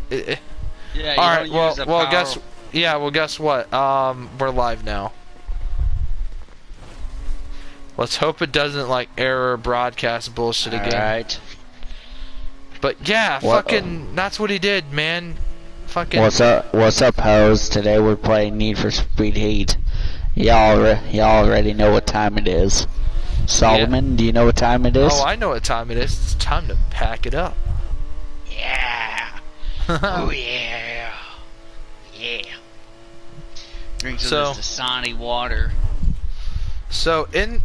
Yeah, you All don't right. use Well, the well, power. guess what? We're live now. Let's hope it doesn't like error broadcast bullshit again. Alright. But yeah, What? fucking, that's what he did, man. Fucking, What's up? What's up, hoes? Today we're playing Need for Speed Heat. Y'all already know what time it is. Solomon, do you know what time it is? oh, I know what time it is. It's time to pack it up. Yeah. Oh yeah. Yeah. Drink some So- of this Dasani water. So, in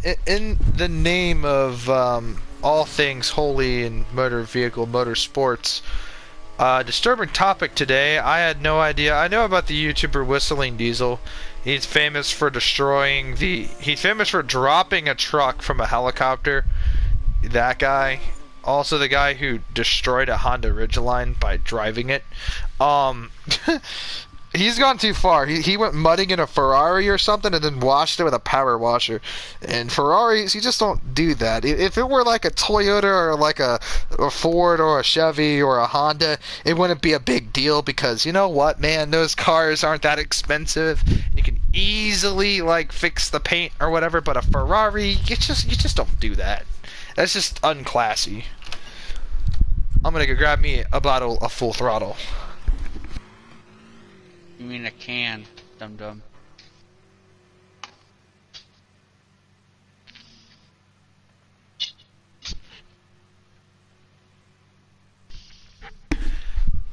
the name of all things holy in motor vehicle, motorsports, disturbing topic today. I had no idea. I know about the YouTuber Whistling Diesel. He's famous for He's famous for dropping a truck from a helicopter. That guy. Also, the guy who destroyed a Honda Ridgeline by driving it. He's gone too far. He went mudding in a Ferrari or something and then washed it with a power washer. And Ferraris, you just don't do that. If it were like a Toyota or like a Ford or a Chevy or a Honda, it wouldn't be a big deal because you know what, man, those cars aren't that expensive. You can easily like fix the paint or whatever. But a Ferrari, you just don't do that. That's just unclassy. I'm gonna go grab me a bottle of Full Throttle. You mean a can, dum dum.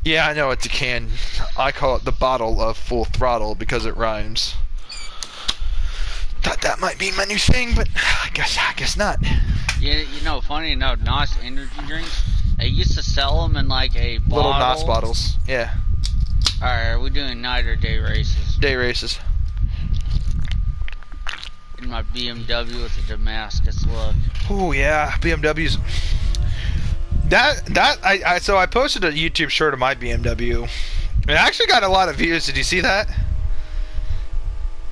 Yeah, I know it's a can. I call it the bottle of Full Throttle because it rhymes. Thought that might be my new thing, but I guess not. You know, funny enough, NOS energy drinks, they used to sell them in like a bottle. Little NOS bottles. Yeah. Alright, are we doing night or day races? Day races. In my BMW with a Damascus look. Oh yeah, BMWs. So I posted a YouTube short of my BMW. It actually got a lot of views. Did you see that?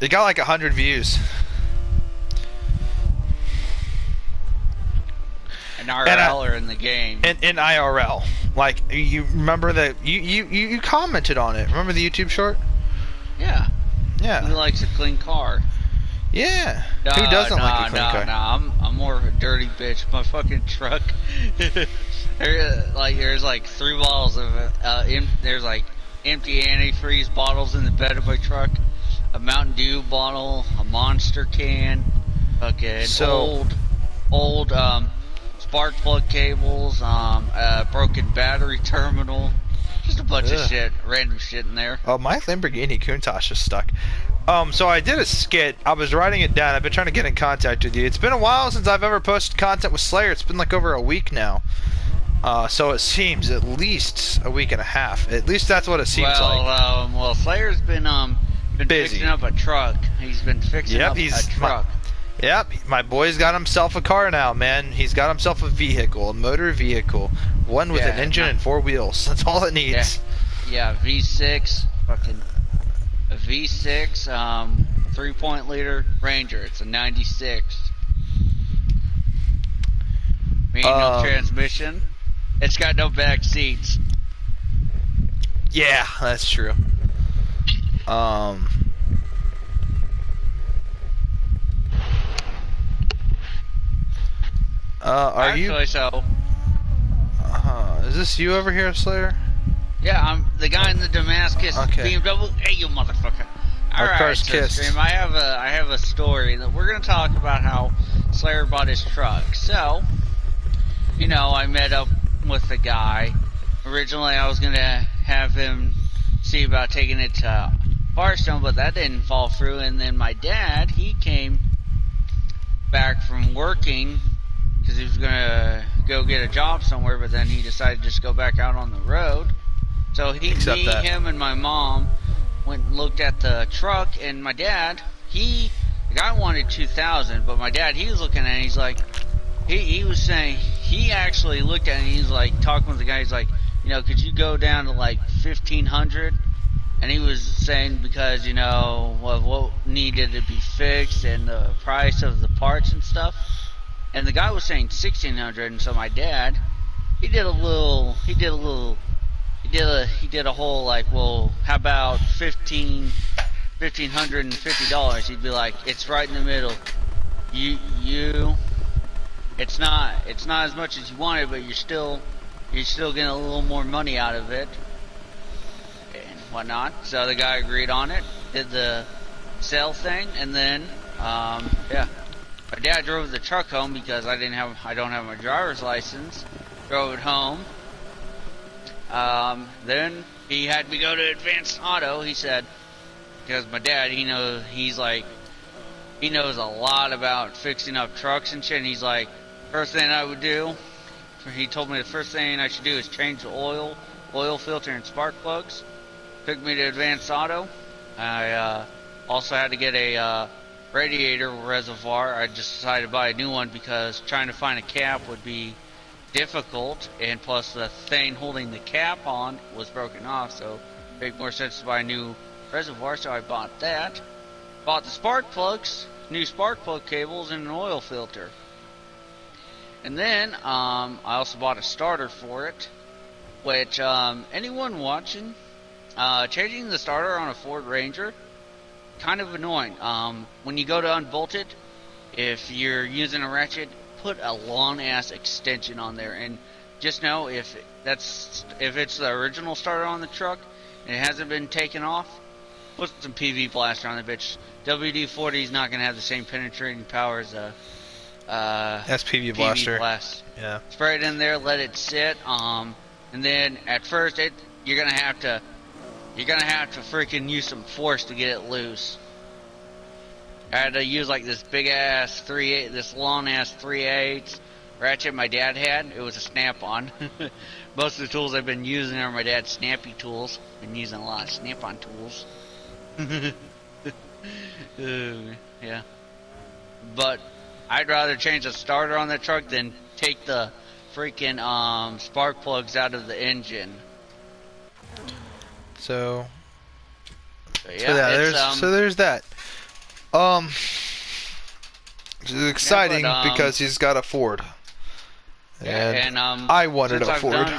It got like 100 views. An RL or in the game. In IRL. Like, you remember that you commented on it. Remember the YouTube short? Yeah. Yeah. Who likes a clean car? Yeah. Who doesn't like a clean car? I'm more of a dirty bitch. My fucking truck. There's like 3 bottles of there's like empty antifreeze bottles in the bed of my truck, a Mountain Dew bottle, a Monster can, fucking old spark plug cables, a broken battery terminal, just a bunch of shit, random shit in there. Oh, my Lamborghini Countach is stuck. So I did a skit. I was writing it down. I've been trying to get in contact with you. It's been a while since I've ever posted content with Slayer. It's been like over a week now. So it seems at least a week and a half. At least that's what it seems like. Well, Slayer's been busy. fixing up a truck. He's been fixing up a truck. Yep, my boy's got himself a car now, man. He's got himself a vehicle, a motor vehicle. One with an engine and 4 wheels. That's all it needs. Yeah, V6, fucking a V6, 3.0-liter Ranger. It's a 96. Manual transmission. It's got no back seats. Yeah, that's true. Are Actually, you? so Is this you over here, Slayer? yeah, I'm the guy in the Damascus Okay. BMW. Hey, you motherfucker! Our All car's right, kissed. Stream, I have a story that we're gonna talk about how Slayer bought his truck. So, you know, I met up with the guy. Originally, I was gonna have him see about taking it to Firestone, but that didn't fall through. And then my dad, he came back from working because he was gonna go get a job somewhere, but then he decided to just go back out on the road. So him, and my mom went and looked at the truck, and my dad, the guy wanted 2,000, but my dad, he was looking at it, and he's like, he was saying, he actually looked at it, and he's like, talking with the guy, he's like, you know, could you go down to like 1,500? And he was saying because, you know, of what needed to be fixed and the price of the parts and stuff. And the guy was saying 1,600, and so my dad, he did a little he did a whole like, well, how about $1,550? He'd be like, it's right in the middle. You it's not as much as you wanted, but you're still getting a little more money out of it and whatnot. So the guy agreed on it, did the sale thing, and then yeah, my dad drove the truck home because I don't have my driver's license. Drove it home. Then he had me go to Advanced Auto. He said, because my dad, he knows a lot about fixing up trucks and shit. And he's like, first thing I would do, he told me the first thing I should do is change the oil filter and spark plugs. Took me to Advanced Auto. I also had to get a radiator reservoir. I just decided to buy a new one because trying to find a cap would be difficult, and plus the thing holding the cap on was broken off, so it made more sense to buy a new reservoir, so I bought that. Bought the spark plugs, new spark plug cables, and an oil filter. And then I also bought a starter for it, which anyone watching, changing the starter on a Ford Ranger, kind of annoying. When you go to unbolt it, if you're using a ratchet, put a long ass extension on there, and just know if it's the original starter on the truck and it hasn't been taken off, put some PV blaster on the bitch. WD-40 is not gonna have the same penetrating power as a SPV PV blaster. blast. Yeah. Spray it in there, let it sit, and then at first you're gonna have to freaking use some force to get it loose. I had to use like this big ass this long ass 3/8 ratchet my dad had. It was a Snap-on. Most of the tools I've been using are my dad's snappy tools. Been using a lot of Snap-on tools. Yeah. But I'd rather change the starter on the truck than take the freaking spark plugs out of the engine. So yeah, there's that. It's exciting because he's got a Ford. And I wanted a Ford.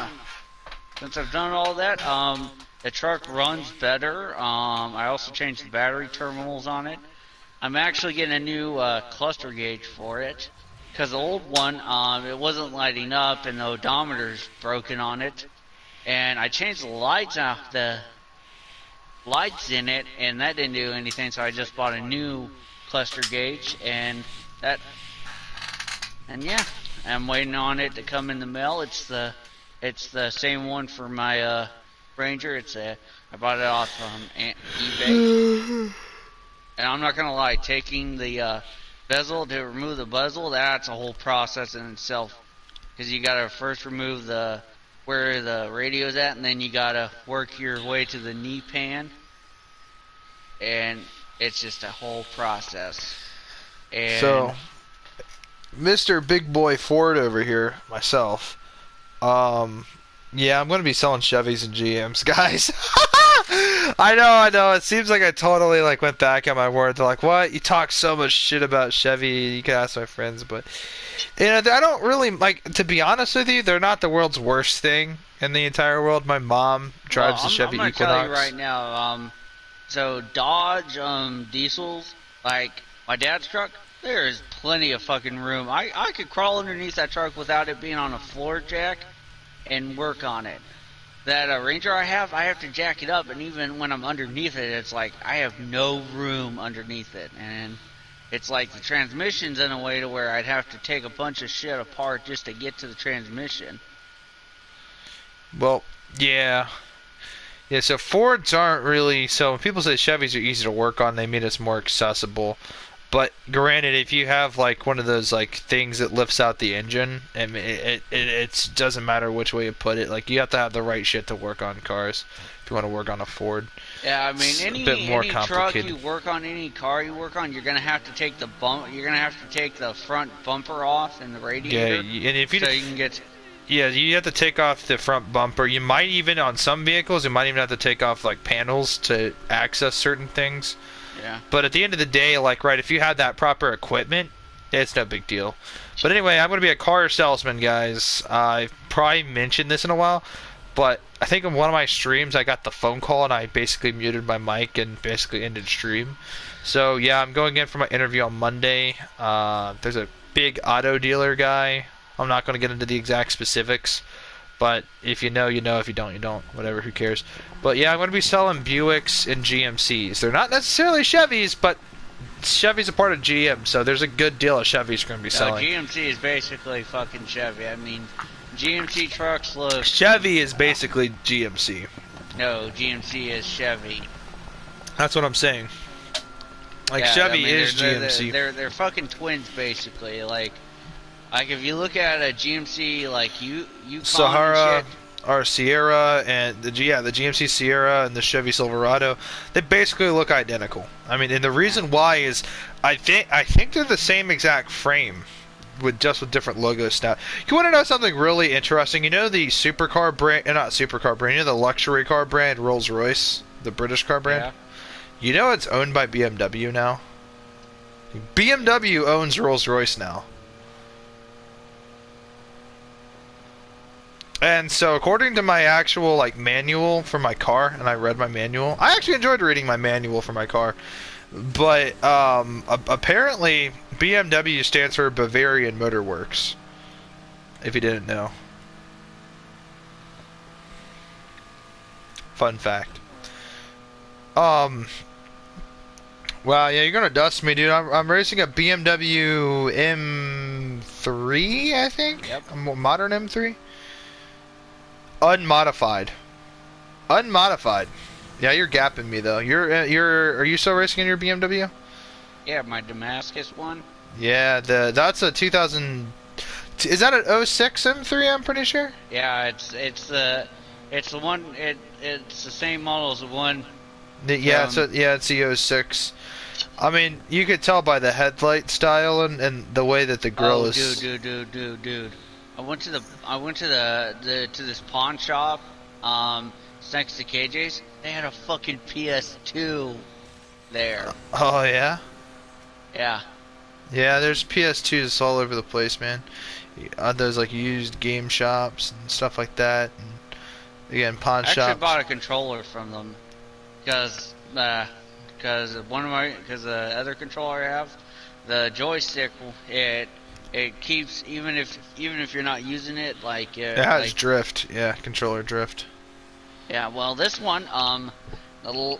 Since I've done all that, the truck runs better. I also changed the battery terminals on it. I'm actually getting a new cluster gauge for it, because the old one, it wasn't lighting up and the odometer's broken on it. And I changed the lights in it, and that didn't do anything, so I just bought a new cluster gauge, and yeah, I'm waiting on it to come in the mail. It's the same one for my Ranger. I bought it off eBay. And I'm not gonna lie, taking the bezel to remove the bezel, that's a whole process in itself, because you gotta first remove where the radio's at, and then you gotta work your way to the knee pan, and it's just a whole process. And so, Mr. Big Boy Ford over here, myself, yeah, I'm gonna be selling Chevys and GMs, guys. I know. It seems like I totally went back on my word. They're like, "What? You talk so much shit about Chevy." You can ask my friends, but I don't really to be honest with you. They're not the world's worst thing in the entire world. My mom drives a Chevy I'm Equinox. tell you right now. So Dodge diesels, like my dad's truck, there is plenty of fucking room. I could crawl underneath that truck without it being on a floor jack and work on it. That Ranger I have to jack it up, and even when I'm underneath it, it's like I have no room underneath it, and it's like the transmission's in a way to where I'd have to take a bunch of shit apart just to get to the transmission. Well, yeah. Yeah, so Fords aren't really... So when people say Chevys are easy to work on, they mean it's more accessible. But granted, if you have one of those things that lifts out the engine, I mean, it doesn't matter which way you put it. You have to have the right shit to work on cars if you want to work on a Ford. Yeah, I mean, any truck you work on, any car you work on, you're gonna have to take the front bumper off and the radiator. Yeah, and if you you can get. Yeah, you have to take off the front bumper. You might even, on some vehicles, you might even have to take off panels to access certain things. Yeah. But at the end of the day, right, if you have that proper equipment, it's no big deal. But anyway, I'm going to be a car salesman, guys. I've probably mentioned this in a while, But I think in one of my streams I got the phone call and I basically muted my mic and basically ended stream. So yeah, I'm going in for my interview on Monday. There's a big auto dealer guy. I'm not going to get into the exact specifics, but if you know, you know. If you don't, you don't. Whatever, who cares? But yeah, I'm going to be selling Buicks and GMCs. They're not necessarily Chevys, but Chevy's a part of GM, so there's a good deal of Chevys going to be selling. GMC is basically fucking Chevy. I mean, GMC trucks look... Chevy is basically GMC. No, GMC is Chevy. That's what I'm saying. Like, yeah, Chevy I mean, is GMC. They're fucking twins, basically. Like if you look at a GMC, like Yukon Sahara, and shit, or Sierra, and the GMC Sierra and the Chevy Silverado, they basically look identical. I mean, and the reason why is, I think they're the same exact frame, with different logos now. You want to know something really interesting? You know the supercar brand, not supercar brand, you know the luxury car brand Rolls-Royce, the British car brand? Yeah. You know it's owned by BMW now? BMW owns Rolls-Royce now. And so according to my actual manual for my car, and I read my manual, I actually enjoyed reading my manual for my car, but apparently BMW stands for Bavarian Motor Works, if you didn't know. Fun fact. Wow, yeah, you're gonna dust me, dude. I'm racing a BMW M3, I think. Yep. A modern M3. Unmodified. Yeah, you're gapping me though. Are you still racing in your BMW? Yeah, my Damascus one. Yeah, that's a 2000. Is that an 06 M3? I'm pretty sure. Yeah, it's the one. It's the same model as the one. Yeah, it's the 06. I mean, you could tell by the headlight style and the way that the grill is. Dude. I went to this pawn shop. It's next to KJ's. They had a fucking PS2 there. Oh yeah. Yeah. Yeah, there's PS2s all over the place, man. Those used game shops and stuff like that, and again pawn shops. I actually bought a controller from them because the other controller I have, the joystick, it keeps even if you're not using it, it has drift. Yeah, controller drift. Yeah, well, this one, the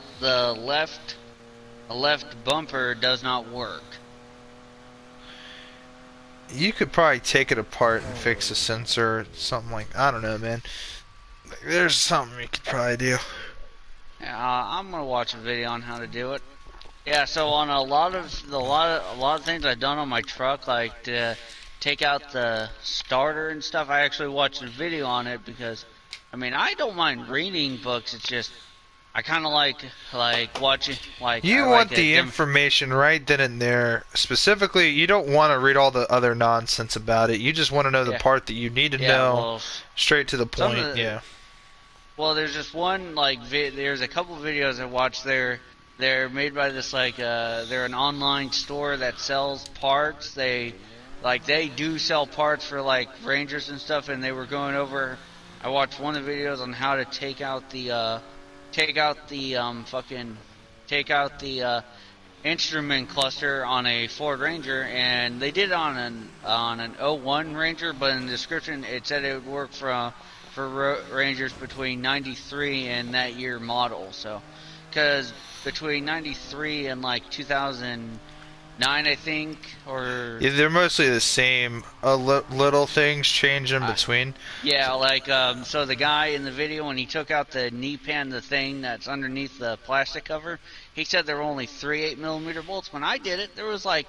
left bumper does not work. You could probably take it apart and fix a sensor or something I don't know, man. There's something you could probably do. Yeah, I'm gonna watch a video on how to do it. Yeah, so on a lot of things I've done on my truck, like to take out the starter and stuff, I actually watched a video on it because, I mean, I don't mind reading books. It's just I kind of like watching. You want the information right then and there. Specifically, you don't want to read all the other nonsense about it. You just want to know the part that you need to know, well, straight to the point. Yeah. Well, there's just one there's a couple videos I watched. They're made by this they're an online store that sells parts. They do sell parts for Rangers and stuff, and they were going over. I watched one of the videos on how to take out the instrument cluster on a Ford Ranger, and they did it on an 01 Ranger, but in the description it said it would work for Rangers between 93 and that year model. So, because between 93 and 2009, I think, or yeah, they're mostly the same. Little things change in between. Yeah, so the guy in the video, when he took out the knee pan, the thing that's underneath the plastic cover, he said there were only 3 8mm bolts. When I did it, there was like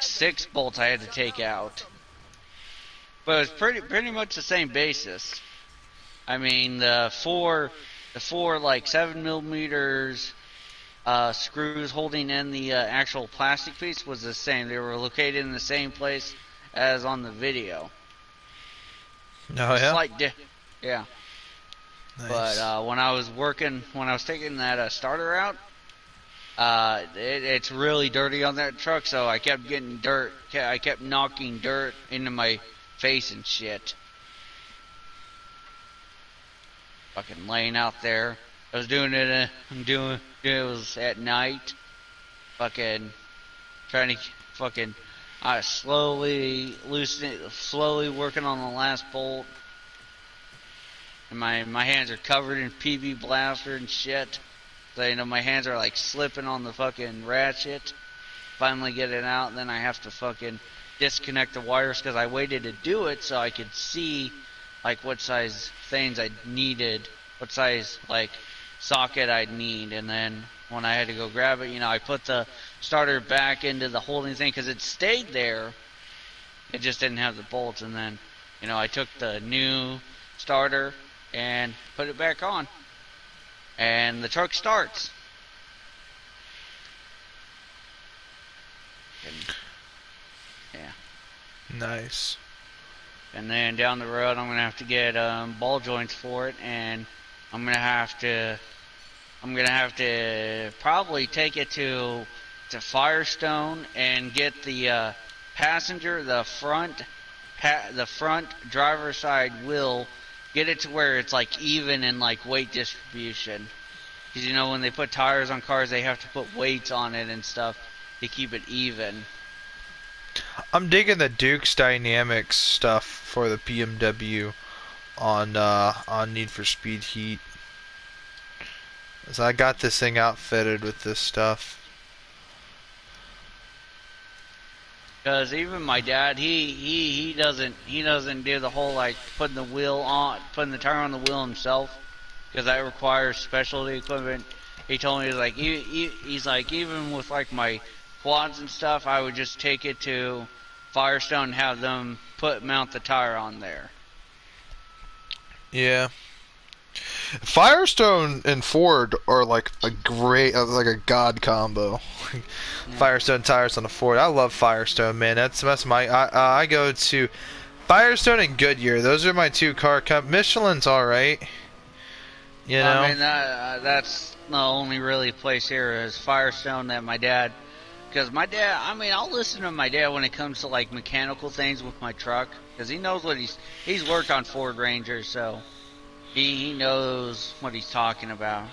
6 bolts I had to take out. But it was pretty much the same basis. I mean, the four 7mm screws holding in the actual plastic piece was the same. They were located in the same place as on the video. Oh yeah. Yeah. Nice. But when I was taking that starter out, it's really dirty on that truck. So I kept getting dirt. I kept knocking dirt into my face and shit. fucking laying out there. I was doing it. It was at night. Fucking trying to fucking. I was slowly working on the last bolt. And my hands are covered in PB blaster and shit. So, my hands are like slipping on the fucking ratchet. Finally get it out, and then I have to fucking disconnect the wires because I waited to do it so I could see like what size things I needed, what size like socket I'd need, and then when I had to go grab it, I put the starter back into the holding thing because it stayed there. It just didn't have the bolts, and then I took the new starter and put it back on, and the truck starts. Yeah. Nice. And then down the road, I'm gonna have to get ball joints for it, and I'm gonna have to probably take it to Firestone and get the passenger, the front driver's side wheel, get it to where it's like even in like weight distribution. Because when they put tires on cars, they have to put weights on it and stuff to keep it even. I'm digging the Duke's Dynamics stuff for the BMW on Need for Speed Heat. So I got this thing outfitted with this stuff. Because even my dad, he doesn't do the whole like putting the tire on the wheel himself, because that requires specialty equipment. He told me he's like even with like my quads and stuff, I would just take it to Firestone and have them mount the tire on there. Yeah. Firestone and Ford are like a god combo. Yeah. Firestone tires on a Ford. I love Firestone, man. That's my. I go to Firestone and Goodyear. Those are my two car Michelin's all right. I mean that's the only really place here is Firestone that my dad. Because my dad, I'll listen to my dad when it comes to like mechanical things with my truck, because he knows what he's worked on Ford Rangers, so he knows what he's talking about.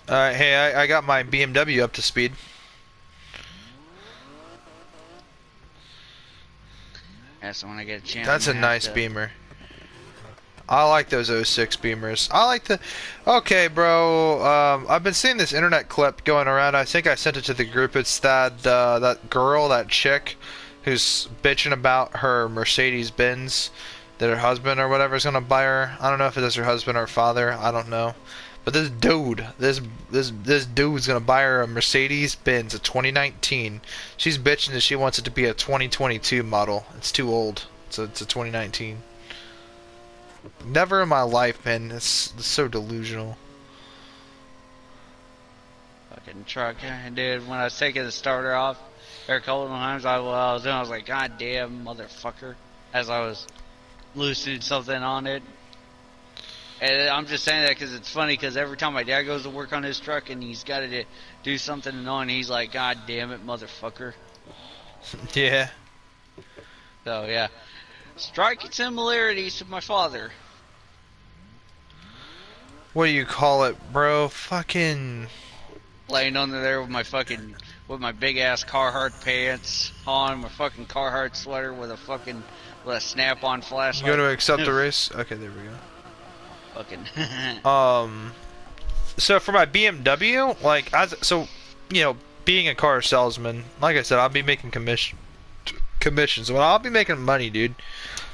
Hey, I got my BMW up to speed. Yeah, so when I get a chance. That's a nice Beamer. I like those 06 Beamers. I like the... Okay, bro. I've been seeing this internet clip going around. I think I sent it to the group. It's that that chick who's bitching about her Mercedes-Benz that her husband or whatever is going to buy her. I don't know if it is her husband or father. I don't know. But this dude's going to buy her a Mercedes-Benz, a 2019. She's bitching that she wants it to be a 2022 model. It's too old. So it's a 2019. Never in my life, man. It's so delusional. Fucking truck, dude. When I was taking the starter off, there a couple of times I was like, God damn, motherfucker, as I was loosening something on it. And I'm just saying that because it's funny, because every time my dad goes to work on his truck and he's got to do something annoying, he's like, God damn it, motherfucker. Yeah. So, yeah. Striking similarities to my father. What do you call it, bro? Fucking... Laying under there with my big ass Carhartt pants on, my fucking Carhartt sweater with a snap-on flashlight. You going to accept the race? Okay, there we go. Fucking. So for my BMW, like, being a car salesman, like I said, I'll be making commissions. Well, I'll be making money, dude.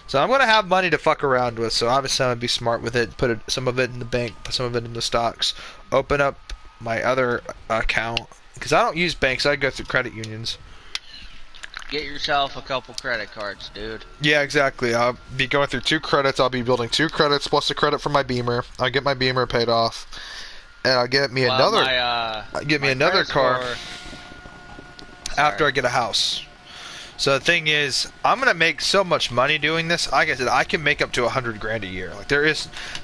So I'm gonna have money to fuck around with. So obviously I'm gonna be smart with it. Put some of it in the bank, put some of it in the stocks. Open up my other account, because I don't use banks. I go through credit unions. Get yourself a couple credit cards, dude. Yeah, exactly. I'll be going through 2 credits. I'll be building 2 credits plus a credit for my Beamer. I'll get my Beamer paid off, and I'll get me another car after I get a house. So the thing is, I'm gonna make so much money doing this. Like I said, I can make up to $100,000 a year. Like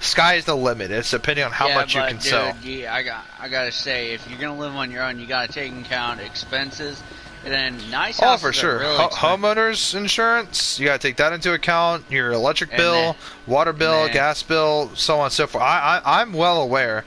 sky is the limit. It's depending on how much you can sell. Yeah, I gotta say, if you're gonna live on your own, you gotta take into account expenses, And then nice Oh, houses for sure. are really expensive. Homeowners insurance, you got to take that into account. Your electric And bill, then- water bill, then- gas bill, so on and so forth. I'm well aware,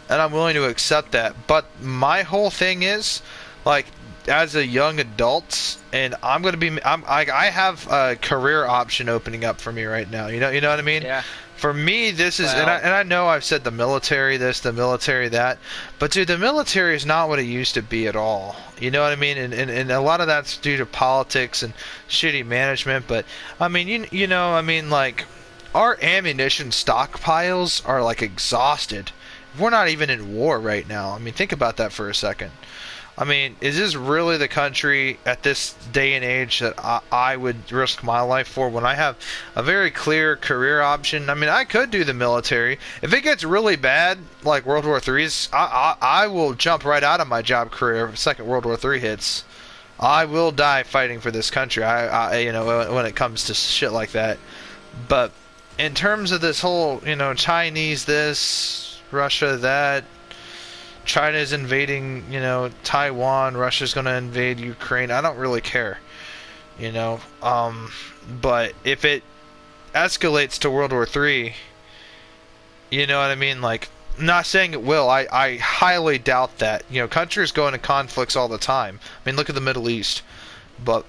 and I'm willing to accept that. But my whole thing is, like, as a young adult, and I have a career option opening up for me right now. You know what I mean? Yeah. For me, this is, Well- and I know I've said the military this, the military that, but dude, the military is not what it used to be at all. You know what I mean? And a lot of that's due to politics and shitty management. But I mean, you know, I mean, like, our ammunition stockpiles are like exhausted. We're not even in war right now. I mean, think about that for a second. I mean, is this really the country at this day and age that I would risk my life for when I have a very clear career option? I mean, I could do the military. If it gets really bad, like World War III's, I will jump right out of my job career if Second World War III hits. I will die fighting for this country. You know, when it comes to shit like that. But in terms of this whole, you know, Chinese this, Russia that, China's invading, you know, Taiwan, Russia's going to invade Ukraine. I don't really care, you know. But if it escalates to World War III, you know what I mean? Like, I'm not saying it will. I highly doubt that. You know, countries go into conflicts all the time. I mean, look at the Middle East. But,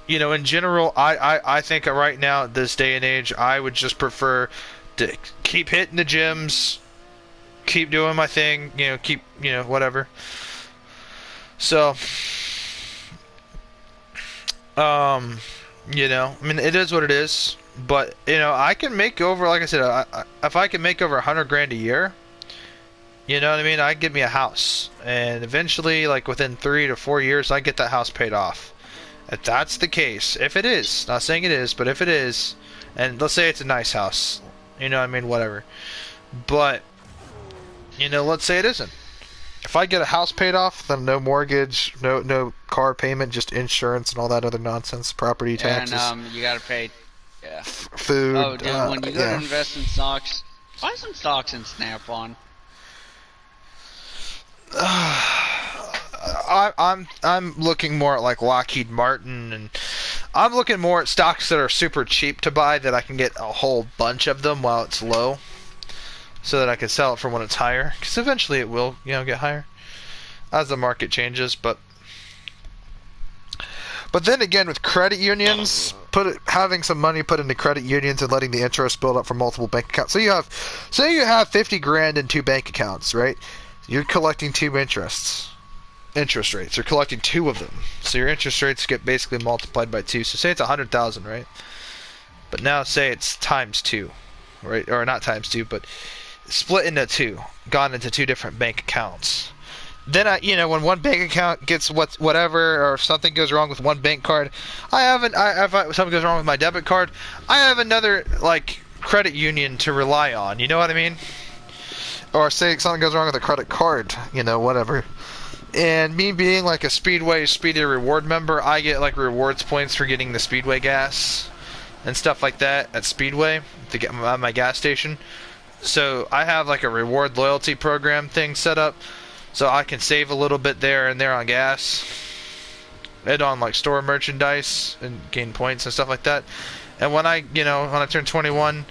you know, in general, I think right now, at this day and age, I would just prefer to keep hitting the gyms, keep doing my thing, you know, keep, you know, whatever. So, you know, I mean, it is what it is. But, you know, I can make over, like I said, if I can make over 100 grand a year, you know what I mean? I get me a house, and eventually, like within 3 to 4 years, I get that house paid off. If that's the case, if it is, not saying it is, but if it is, and let's say it's a nice house, you know what I mean? Whatever. But, you know, let's say it isn't. If I get a house paid off, then no mortgage, no car payment, just insurance and all that other nonsense, property taxes, And you gotta pay. Yeah. food. Oh, dude, when you go yeah. to invest in stocks, buy some stocks in Snap-on. I'm looking more at like Lockheed Martin, and I'm looking more at stocks that are super cheap to buy, that I can get a whole bunch of them while it's low, so that I can sell it for when it's higher, because eventually it will, you know, get higher as the market changes. But then again, with credit unions, having some money put into credit unions and letting the interest build up from multiple bank accounts. So you have 50 grand in 2 bank accounts, right? You're collecting 2 interest rates. You're collecting 2 of them. So your interest rates get basically multiplied by 2. So say it's 100,000, right? But now say it's times 2, right? Or not times 2, but split into 2, gone into 2 different bank accounts. Then you know, when one bank account gets whatever, or if something goes wrong with one bank card, if something goes wrong with my debit card, I have another like credit union to rely on. You know what I mean? Or say something goes wrong with a credit card, you know, whatever. And me being like a Speedy Reward member, I get like rewards points for getting the Speedway gas and stuff like that at Speedway to get my gas station. So I have like a reward loyalty program thing set up, so I can save a little bit there and there on gas and on like store merchandise and gain points and stuff like that. And when I turn 21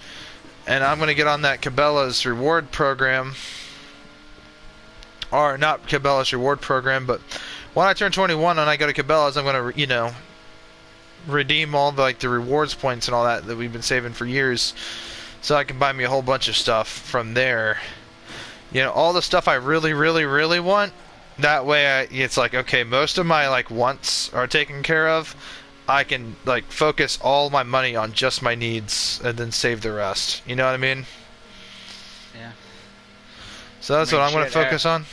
and I'm going to get on that Cabela's reward program, or not Cabela's reward program, but when I turn 21 and I go to Cabela's, I'm going to, you know, redeem all the rewards points and all that we've been saving for years, so I can buy me a whole bunch of stuff from there. You know, all the stuff I really, really, really want. That way, it's like, okay, most of my wants are taken care of. I can focus all my money on just my needs and then save the rest. You know what I mean? Yeah. So that's what I'm going to focus on.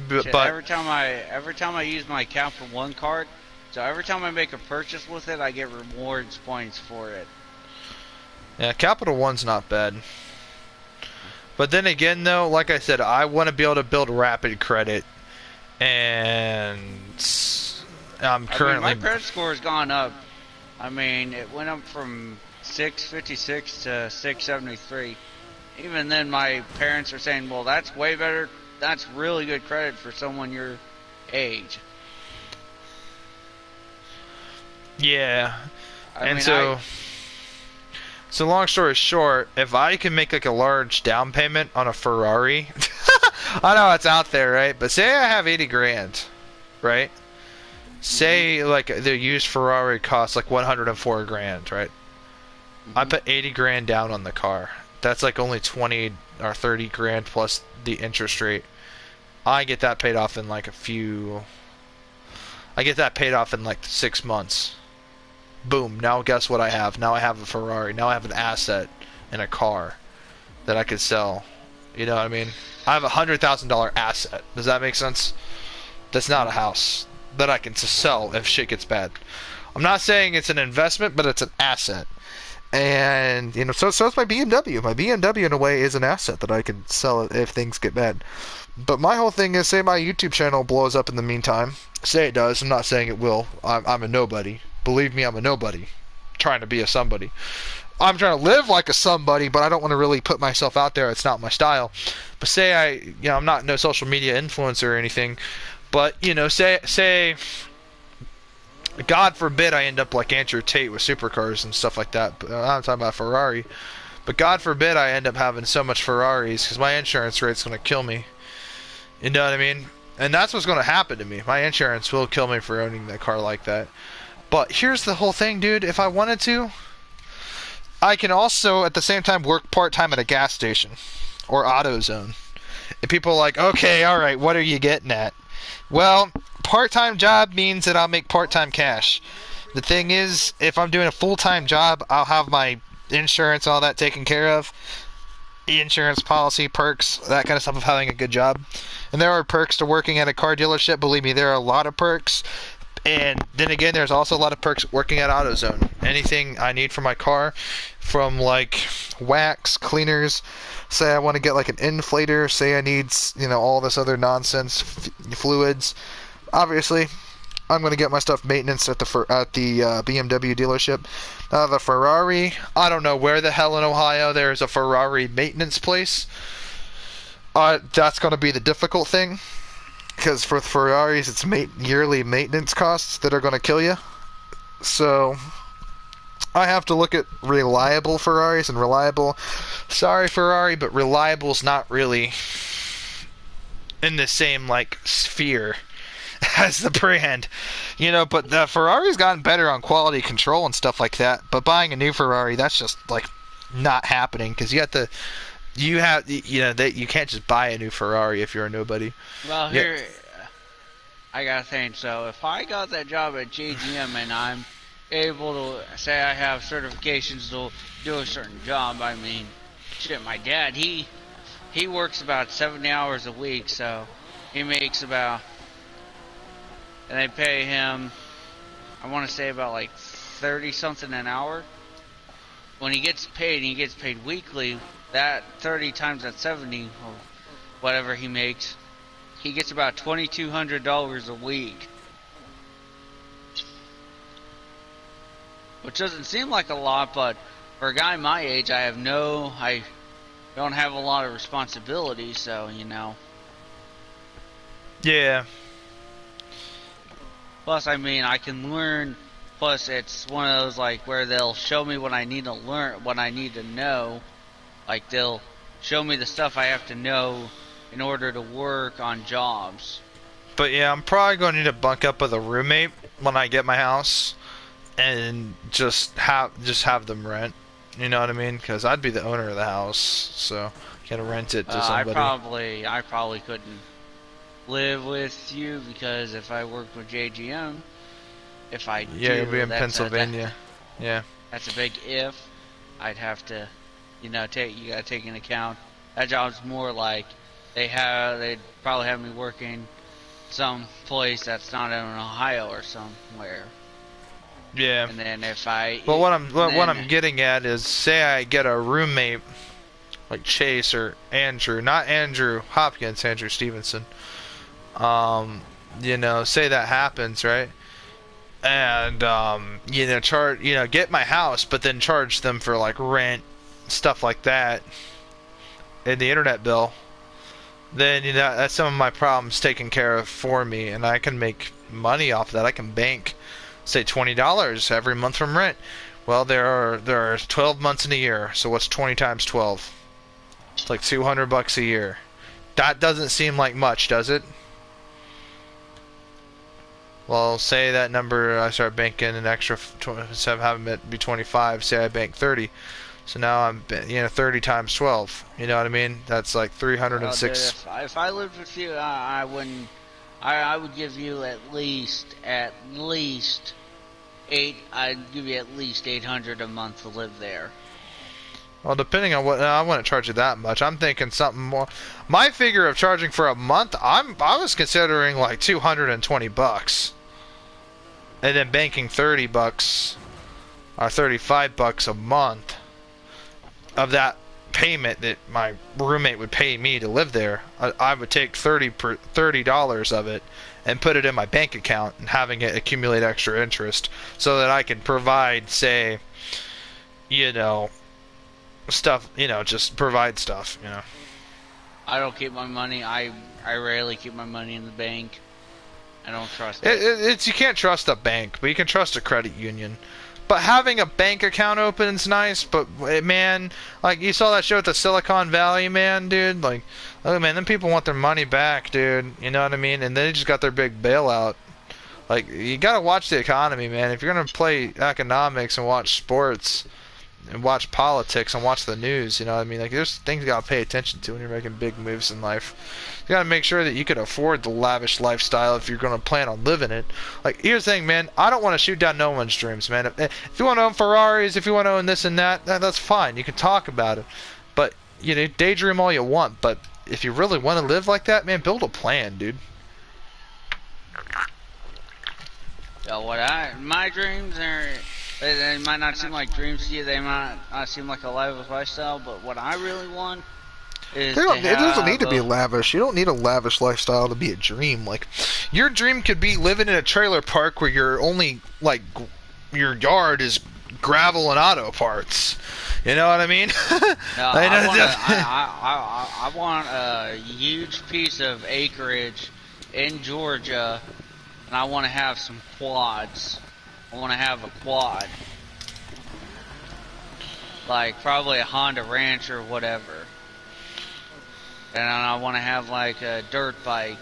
But every time I use my account for one card, so every time I make a purchase with it, I get rewards points for it. yeah, Capital One's not bad. But then again, though, like I said, I want to be able to build rapid credit, and I'm currently. My credit score has gone up. I mean, it went up from 656 to 673. Even then, my parents are saying, "Well, that's way better. That's really good credit for someone your age." Yeah. I And mean, so long story short, if I can make like a large down payment on a Ferrari, I know it's out there, right? But say I have 80 grand, right? Say like the used Ferrari costs like 104 grand, right? I put 80 grand down on the car. That's like only 20 or 30 grand plus the interest rate. I get that paid off in like I get that paid off in like 6 months. Boom, now guess what I have? Now I have a Ferrari. Now I have an asset in a car that I could sell. You know what I mean? I have a $100,000 asset. Does that make sense? That's not a house that I can sell if shit gets bad. I'm not saying it's an investment, but it's an asset. And, you know, so it's my BMW. My BMW, in a way, is an asset that I can sell if things get bad. But my whole thing is, say my YouTube channel blows up in the meantime. Say it does. I'm not saying it will. I'm a nobody. Believe me, I'm a nobody. Trying to be a somebody. I'm trying to live like a somebody, but I don't want to really put myself out there. It's not my style. But say I'm not no social media influencer or anything. But, you know, say God forbid I end up like Andrew Tate with supercars and stuff like that. But I'm talking about Ferrari. But God forbid I end up having so much Ferraris because my insurance rate's going to kill me. You know what I mean? And that's what's going to happen to me. My insurance will kill me for owning that car like that. But here's the whole thing, dude. If I wanted to, I can also at the same time work part-time at a gas station or AutoZone. And people are like, okay, all right, what are you getting at? Well, part-time job means that I'll make part-time cash. The thing is, if I'm doing a full-time job, I'll have my insurance, all that taken care of. Insurance policy, perks, that kind of stuff of having a good job. And there are perks to working at a car dealership. Believe me, there are a lot of perks. And then again, there's also a lot of perks working at AutoZone. Anything I need for my car, from like wax, cleaners, say I want to get like an inflator, say I need, you know, all this other nonsense, fluids. Obviously, I'm going to get my stuff maintenance at the BMW dealership. The Ferrari, I don't know where the hell in Ohio there's a Ferrari maintenance place. That's going to be the difficult thing. Because for Ferraris, it's yearly maintenance costs that are going to kill you. So, I have to look at reliable Ferraris, and reliable, sorry Ferrari, but reliable's not really in the same, like, sphere as the brand. You know, but the Ferrari's gotten better on quality control and stuff like that. But buying a new Ferrari, that's just, like, not happening. Because you can't just buy a new Ferrari if you're a nobody. Well, here, I got to think, so if I got that job at JGM and I'm able to, say I have certifications to do a certain job, I mean, shit, my dad, he works about 70 hours a week, so he makes about, and they pay him, I want to say about like 30 something an hour. When he gets paid weekly, that 30 times that 70 or whatever he makes, he gets about $2,200 a week, which doesn't seem like a lot, but for a guy my age, I don't have a lot of responsibility, so, you know. Yeah. Plus, I mean, I can learn. Plus, it's one of those, like, where they'll show me what I need to learn, what I need to know. Like, they'll show me the stuff I have to know in order to work on jobs. But yeah, I'm probably going to need to bunk up with a roommate when I get my house, and just have them rent. You know what I mean? Because I'd be the owner of the house, so I gotta rent it to somebody. I probably couldn't live with you, because if I worked with JGM, you'll be in Pennsylvania. Yeah. That's a big if. I'd have to, you gotta take into account that job's more like they'd probably have me working some place that's not in Ohio or somewhere. Yeah. And then what I'm getting at is, say I get a roommate like Chase or Andrew, not Andrew Hopkins, Andrew Stevenson. Say that happens, right? And get my house, but then charge them for like rent, stuff like that, and the internet bill. Then that's some of my problems taken care of for me, and I can make money off of that. I can bank say $20 every month from rent. Well, there are 12 months in a year, so what's 20 times 12? It's like $200 a year. That doesn't seem like much, does it? Well, say that number, I start banking an extra, instead of having it be 25, say I bank 30. So now I'm, 30 times 12. You know what I mean? That's like 306. If I lived with you, I wouldn't. I would give you at least I'd give you at least $800 a month to live there. Well, depending on what, I wouldn't charge you that much. I'm thinking something more. My figure of charging for a month, I was considering like $220, and then banking $30 or $35 a month of that payment that my roommate would pay me to live there. I would take $30 of it and put it in my bank account and having it accumulate extra interest so that I can provide, say, stuff, just provide stuff, I don't keep my money. I rarely keep my money in the bank. I don't trust it. You can't trust a bank, but you can trust a credit union. But having a bank account open is nice, but man, like you saw that show at the Silicon Valley, man, dude, like, oh man, them people want their money back, dude, you know what I mean? And they just got their big bailout. Like, you gotta watch the economy, man. If you're gonna play economics and watch sports and watch politics and watch the news, you know what I mean? Like, there's things you gotta pay attention to when you're making big moves in life. You gotta make sure that you can afford the lavish lifestyle if you're gonna plan on living it. Like, here's the thing, man. I don't want to shoot down no one's dreams, man. If you want to own Ferraris, if you want to own this and that, that's fine. You can talk about it. But, daydream all you want. But if you really want to live like that, man, build a plan, dude. My dreams are, they might not seem like dreams to you, they might not seem like a lavish lifestyle, but what I really want is it doesn't need to be lavish. You don't need a lavish lifestyle to be a dream. Like, your dream could be living in a trailer park where you're only, like, your yard is gravel and auto parts. You know what I mean? No, I want a huge piece of acreage in Georgia, and I want to have some quads. I want to have a quad. Like, probably a Honda Ranch or whatever. And I want to have, like, a dirt bike.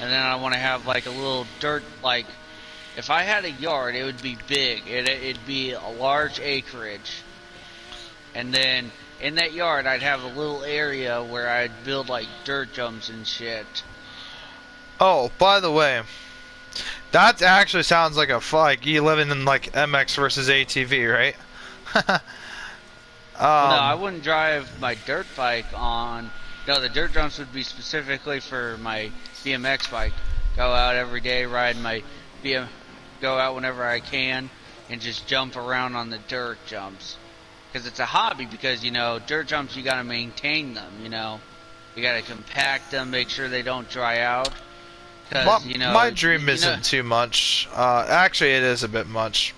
And then I want to have, like, a little dirt, like, if I had a yard, it would be big. It'd be a large acreage. And then in that yard, I'd have a little area where I'd build, like, dirt jumps and shit. Oh, by the way, that actually sounds like like you living in, like, MX versus ATV, right? No, I wouldn't drive my dirt bike on. No, the dirt jumps would be specifically for my BMX bike. Go out every day, ride my go out whenever I can, and just jump around on the dirt jumps. Because it's a hobby. Because dirt jumps, you gotta maintain them. You gotta compact them, make sure they don't dry out. My dream isn't too much. Actually, it is a bit much.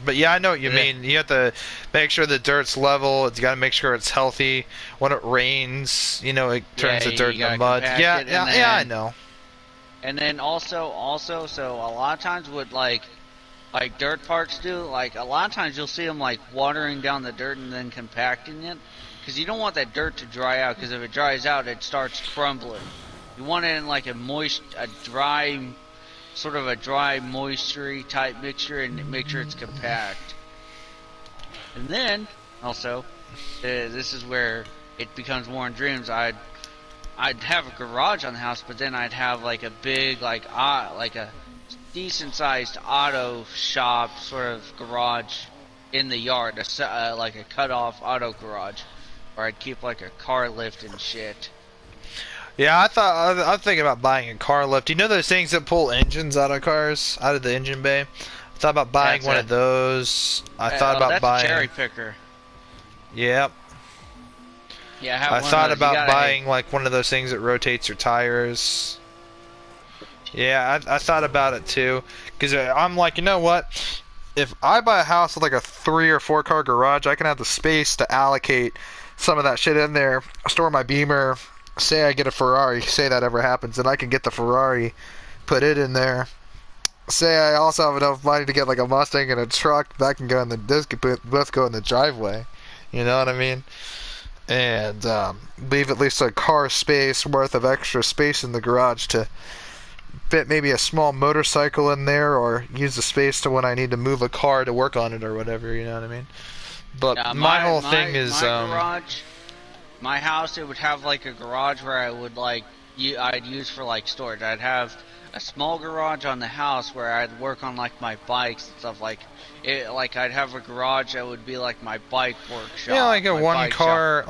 But yeah, I know what you mean. You have to make sure the dirt's level. You got to make sure it's healthy. When it rains, it turns the dirt into mud. Yeah, I know. And then also, so a lot of times what like dirt parks do, like a lot of times you'll see them like watering down the dirt and then compacting it, because you don't want that dirt to dry out. Because if it dries out, it starts crumbling. You want it in like a dry, sort of a dry, moistury type mixture, and make sure it's compact. And then, also, this is where it becomes more in dreams. I'd have a garage on the house, but then I'd have like a big, like a decent-sized auto shop sort of garage in the yard, like a cut-off auto garage, where I'd keep like a car lift and shit. Yeah, I'm thinking about buying a car lift. You know those things that pull engines out of cars, out of the engine bay? I thought about buying one of those. I thought about buying a cherry picker. Yep. Yeah, I thought about buying like one of those things that rotates your tires. Yeah, I thought about it too, because I'm like, you know what? If I buy a house with like a 3 or 4 car garage, I can have the space to allocate some of that shit in there, store my Beamer. Say I get a Ferrari, say that ever happens, and I can get the Ferrari, put it in there, say I also have enough money to get like a Mustang and a truck that can go in the those could both go in the driveway. You know what I mean? And leave at least a car space worth of extra space in the garage to fit maybe a small motorcycle in there, or use the space to when I need to move a car to work on it or whatever. You know what I mean? But my whole thing is my garage, my house. It would have like a garage where I would I'd use for like storage. I'd have a small garage on the house where I'd work on like my bikes and stuff like it. Like I'd have a garage that would be like my bike workshop. Yeah, like a one car,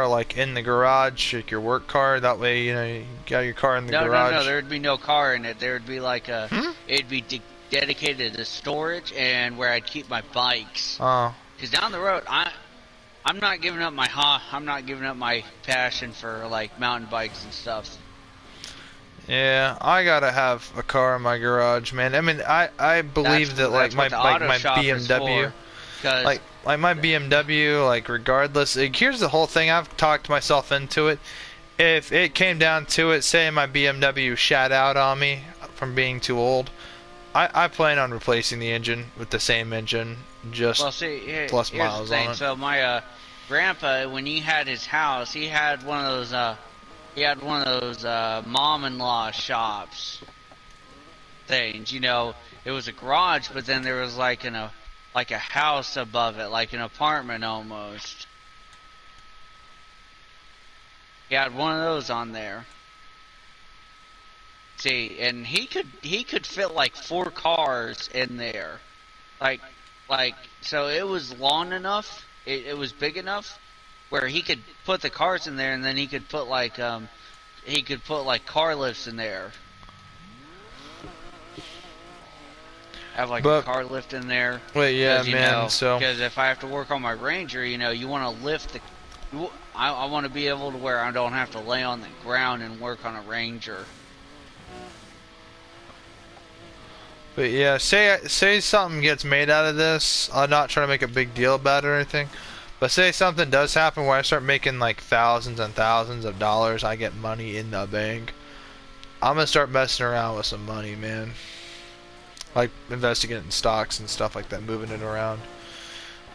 like in the garage, like your work car. That way, you know, you got your car in the garage. No, there'd be no car in it. There'd be like it'd be dedicated to storage and where I'd keep my bikes. Oh. Because down the road, I'm not giving up my passion for like mountain bikes and stuff. Yeah, I gotta have a car in my garage, man. I mean, I believe that like my BMW, like my BMW, like regardless. Like, here's the whole thing. I've talked myself into it. If it came down to it, say my BMW shat out on me from being too old, I plan on replacing the engine with the same engine, just plus miles on it. So my grandpa, when he had his house, he had one of those mom-in-law shops things. You know, it was a garage, but then there was like a house above it, like an apartment almost. He had one of those on there. See, and he could fit like 4 cars in there, like so it was long enough. It was big enough where he could put the cars in there, and then he could put like car lifts in there. Have like a car lift in there. Wait, yeah, man. So because if I have to work on my Ranger, you know, you want to lift the. I want to be able to where I don't have to lay on the ground and work on a Ranger. But yeah, say something gets made out of this. I'm not trying to make a big deal about it or anything, but say something does happen where I start making like thousands and thousands of dollars, I get money in the bank. I'm gonna start messing around with some money, man. Like investing it in stocks and stuff like that, moving it around.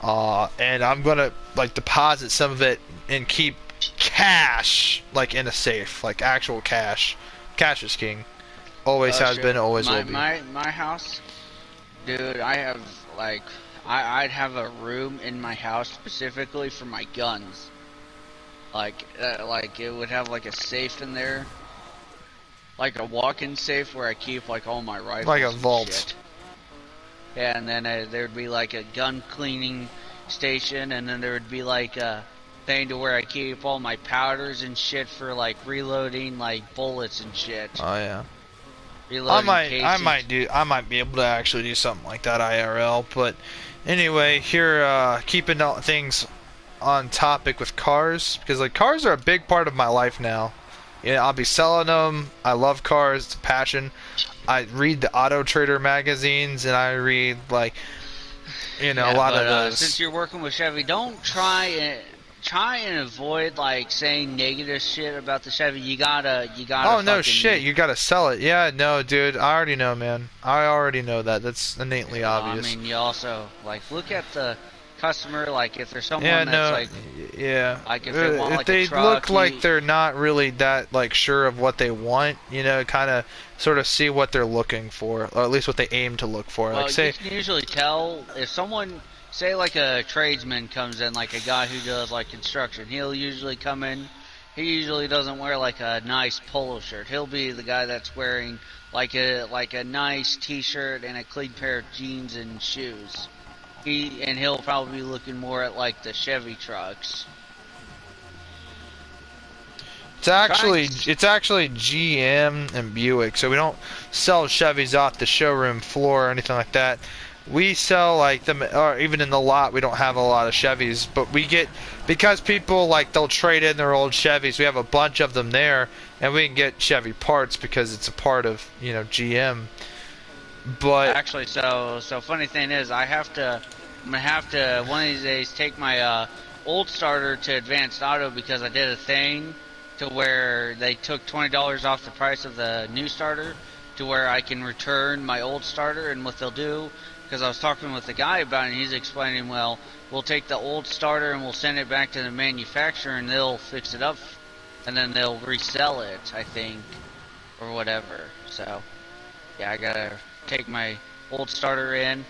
And I'm gonna like deposit some of it and keep cash like in a safe, like actual cash. Cash is king. Always has been, always will be. My house, dude, I have like I'd have a room in my house specifically for my guns. Like it would have like a safe in there, like a walk-in safe where I keep like all my rifles. Like a and vault. Shit. Yeah, and then there'd be like a gun cleaning station, and then there would be like a thing to where I keep all my powders and shit for like reloading like bullets and shit. Oh yeah. I might be able to actually do something like that IRL. But anyway, here keeping things on topic with cars, because like cars are a big part of my life now. Yeah, I'll be selling them. I love cars. It's a passion. I read the Auto Trader magazines, and I read like a lot of those. Since you're working with Chevy, don't try and avoid like saying negative shit about the Chevy. You gotta. Oh no shit! You gotta sell it. Yeah, no, dude. I already know, man. I already know that. That's innately obvious. I mean, you also like look at the customer. Like if there's someone like if they truck, look like they're not really that like sure of what they want, kind of sort of see what they're looking for, or at least what they aim to look for. Well, like say, you can usually tell if someone. Say like a tradesman comes in, like a guy who does like construction. He'll usually come in. He usually doesn't wear like a nice polo shirt. He'll be the guy that's wearing like a nice T-shirt and a clean pair of jeans and shoes. He'll probably be looking more at like the Chevy trucks. It's actually GM and Buick, so we don't sell Chevys off the showroom floor or anything like that. We sell like them, or even in the lot, we don't have a lot of Chevys, but we get, because people like they'll trade in their old Chevys, we have a bunch of them there, and we can get Chevy parts because it's a part of, GM. But actually, so funny thing is, I'm gonna have to one of these days take my old starter to Advanced Auto, because I did a thing to where they took $20 off the price of the new starter. to where I can return my old starter. And what they'll do, because I was talking with the guy about it, and he's explaining, well, we'll take the old starter and we'll send it back to the manufacturer and they'll fix it up, and then they'll resell it, I think, or whatever. So, yeah, I gotta take my old starter in.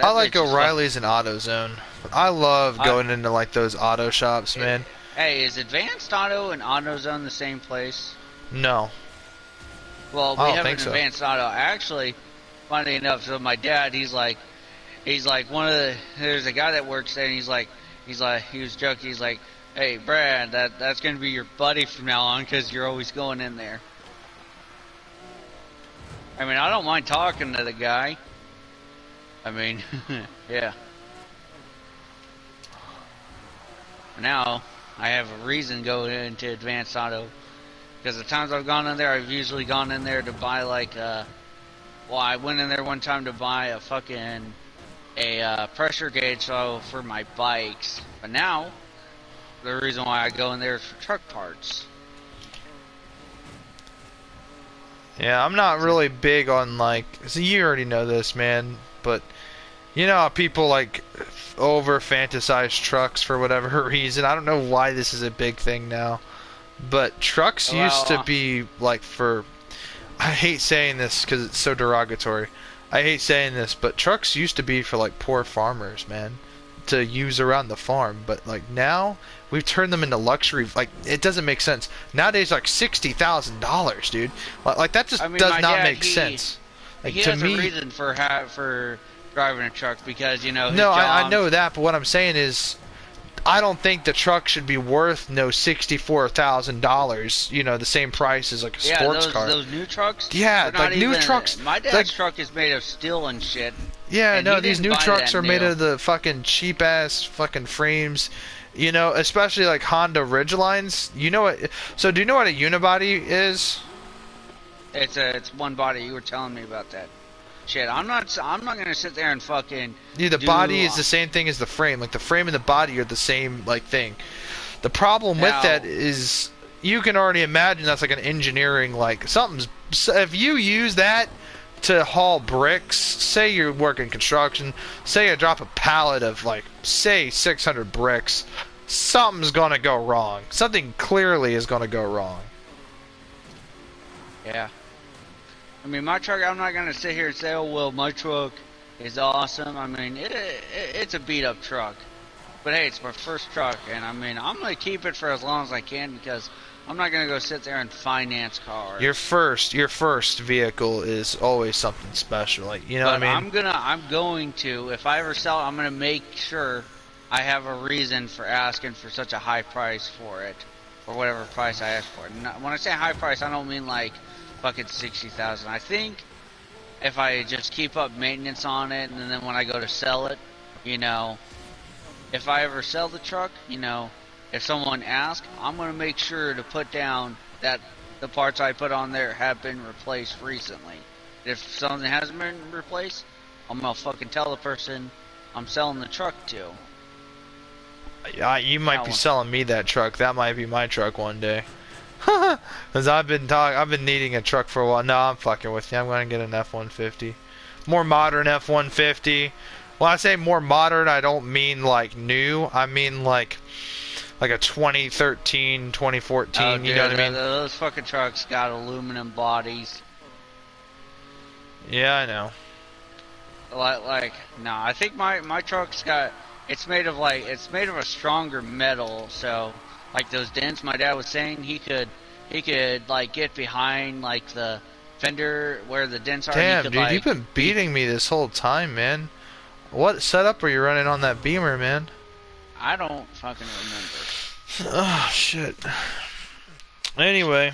I like O'Reilly's and AutoZone. I love going into like those auto shops, man. Hey, is Advanced Auto and AutoZone the same place? No. Well, we I don't have an think so. Advanced Auto. Actually, funny enough, so my dad, he's like there's a guy that works there, and he was joking, he's like, hey, Brad, that's gonna be your buddy from now on, because you're always going in there. I mean, I don't mind talking to the guy. I mean, yeah. Now, I have a reason going into Advanced Auto, because the times I've gone in there, I've usually gone in there to buy like, well, I went in there one time to buy a pressure gauge for my bikes, but now, the reason why I go in there is for truck parts. Yeah, I'm not really big on like, so you already know this, man, but you know how people like over fantasize trucks for whatever reason. I don't know why this is a big thing now, but trucks used to be like for, I hate saying this because it's so derogatory, I hate saying this, but trucks used to be for like poor farmers, man, to use around the farm. But like now we've turned them into luxury. Like, it doesn't make sense nowadays. Like $60,000, dude. Like that just does not make sense. Like, he to has me, a reason for driving a truck, because you know his no, job, I know that, but what I'm saying is, I don't think the truck should be worth $64,000. You know, the same price as like a sports car. Those new trucks. Yeah, like new trucks. My dad's like, truck is made of steel and shit. Yeah, and no, these new trucks are made of the fucking cheap ass fucking frames. You know, especially like Honda Ridgelines. You know what? So do you know what a unibody is? It's one body. You were telling me about that. Shit, I'm not gonna sit there and fucking. Yeah, the body is the same thing as the frame. Like the frame and the body are the same like thing. The problem with that is you can already imagine that's like an engineering like something's. If you use that to haul bricks, say you're working construction, say you drop a pallet of like say 600 bricks, something's gonna go wrong. Something clearly is gonna go wrong. Yeah. I mean, my truck, I'm not going to sit here and say, oh, well, my truck is awesome. I mean, it's a beat-up truck. But, hey, it's my first truck, and, I mean, I'm going to keep it for as long as I can, because I'm not going to go sit there and finance cars. Your first vehicle is always something special. Like, you know what I mean? I'm going to, if I ever sell it, I'm going to make sure I have a reason for asking for such a high price for it, or whatever price I ask for it. And when I say high price, I don't mean, like, fucking 60,000. I think if I just keep up maintenance on it, and then when I go to sell it, you know, if I ever sell the truck, you know, if someone asks, I'm going to make sure to put down that the parts I put on there have been replaced recently. If something hasn't been replaced, I'm going to fucking tell the person I'm selling the truck to. You might be selling me that truck. That might be my truck one day. Because I've been needing a truck for a while. No, I'm fucking with you. I'm going to get an F-150. More modern F-150. When I say more modern, I don't mean like new. I mean like a 2013, 2014. Oh, you know what I mean? Those fucking trucks got aluminum bodies. Yeah, I know. No, I think my truck's got. It's made of a stronger metal, so. Like those dents, my dad was saying he could like get behind like the fender where the dents are. Damn, could, dude, like, you've been beating me this whole time, man. What setup are you running on that Beamer, man? I don't fucking remember. Oh shit. Anyway,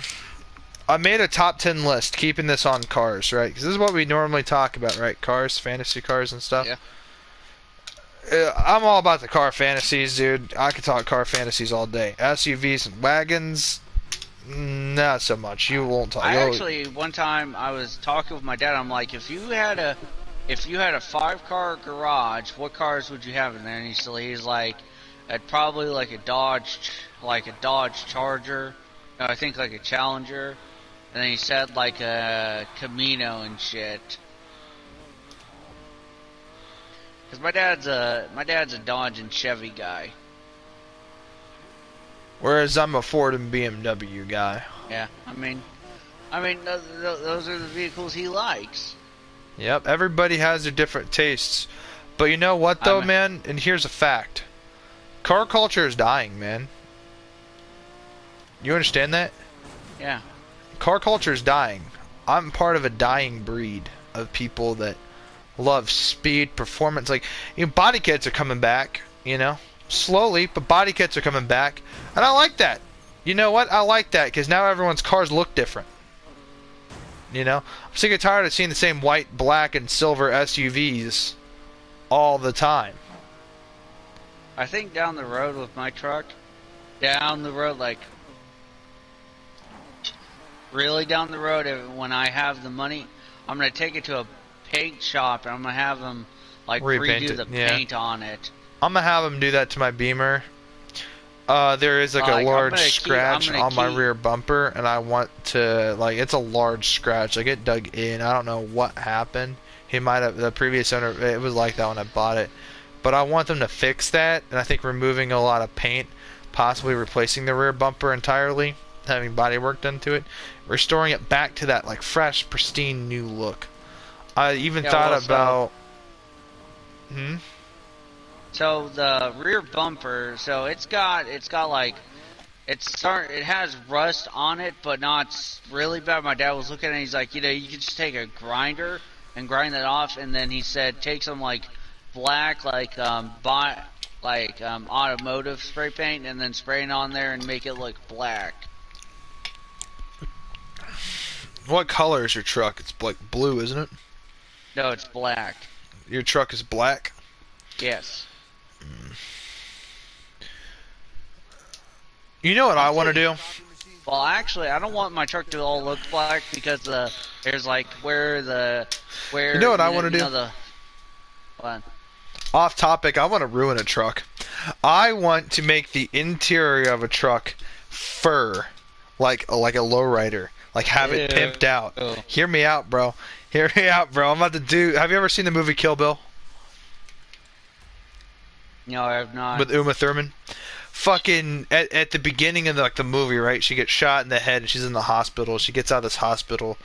I made a top 10 list, keeping this on cars, right? Because this is what we normally talk about, right? Cars, fantasy cars, and stuff. Yeah. I'm all about the car fantasies, dude. I could talk car fantasies all day. SUVs and wagons, not so much. You won't talk. Actually, one time I was talking with my dad. I'm like, if you had a 5-car garage, what cars would you have in there? And he's like, I'd probably like a Dodge Charger. No, I think like a Challenger, and then he said like a Camino and shit. Cause my dad's a Dodge and Chevy guy. Whereas I'm a Ford and BMW guy. Yeah, I mean, those are the vehicles he likes. Yep, everybody has their different tastes. But you know what though, man? And here's a fact. Car culture is dying, man. You understand that? Yeah. Car culture is dying. I'm part of a dying breed of people that love speed, performance. Like, you know, body kits are coming back, you know? Slowly, but body kits are coming back. And I like that. You know what? I like that because now everyone's cars look different. You know? I'm sick and tired of seeing the same white, black, and silver SUVs all the time. I think down the road with my truck, down the road, like, really down the road, when I have the money, I'm going to take it to a paint shop and I'm going to have them, like, redo the paint on it. I'm going to have them do that to my Beamer. There is like a large scratch on my rear bumper, and I want to, like, it's a large scratch. Like, it dug in. I don't know what happened. He might have, the previous owner, it was like that when I bought it. But I want them to fix that, and I think removing a lot of paint, possibly replacing the rear bumper entirely, having body work done to it, restoring it back to that, like, fresh, pristine, new look. I even thought about... So the rear bumper, so it has rust on it, but not really bad. My dad was looking at it, he's like, you know, you could just take a grinder and grind that off, and then he said take some like black, like automotive spray paint, and then spray it on there and make it look black. What color is your truck? It's like blue, isn't it? No, it's black. Your truck is black? Yes. You know what I want to do? Well, actually, I don't want my truck to all look black because there's like where you know what I want to do? What? Off topic, I want to ruin a truck. I want to make the interior of a truck fur, like a lowrider, like have it pimped out. Ew. Hear me out, bro. Hear me out, bro. I'm about to do. Have you ever seen the movie Kill Bill? No, I have not. With Uma Thurman. Fucking at the beginning of the movie, right? She gets shot in the head and she's in the hospital. She gets out of this hospital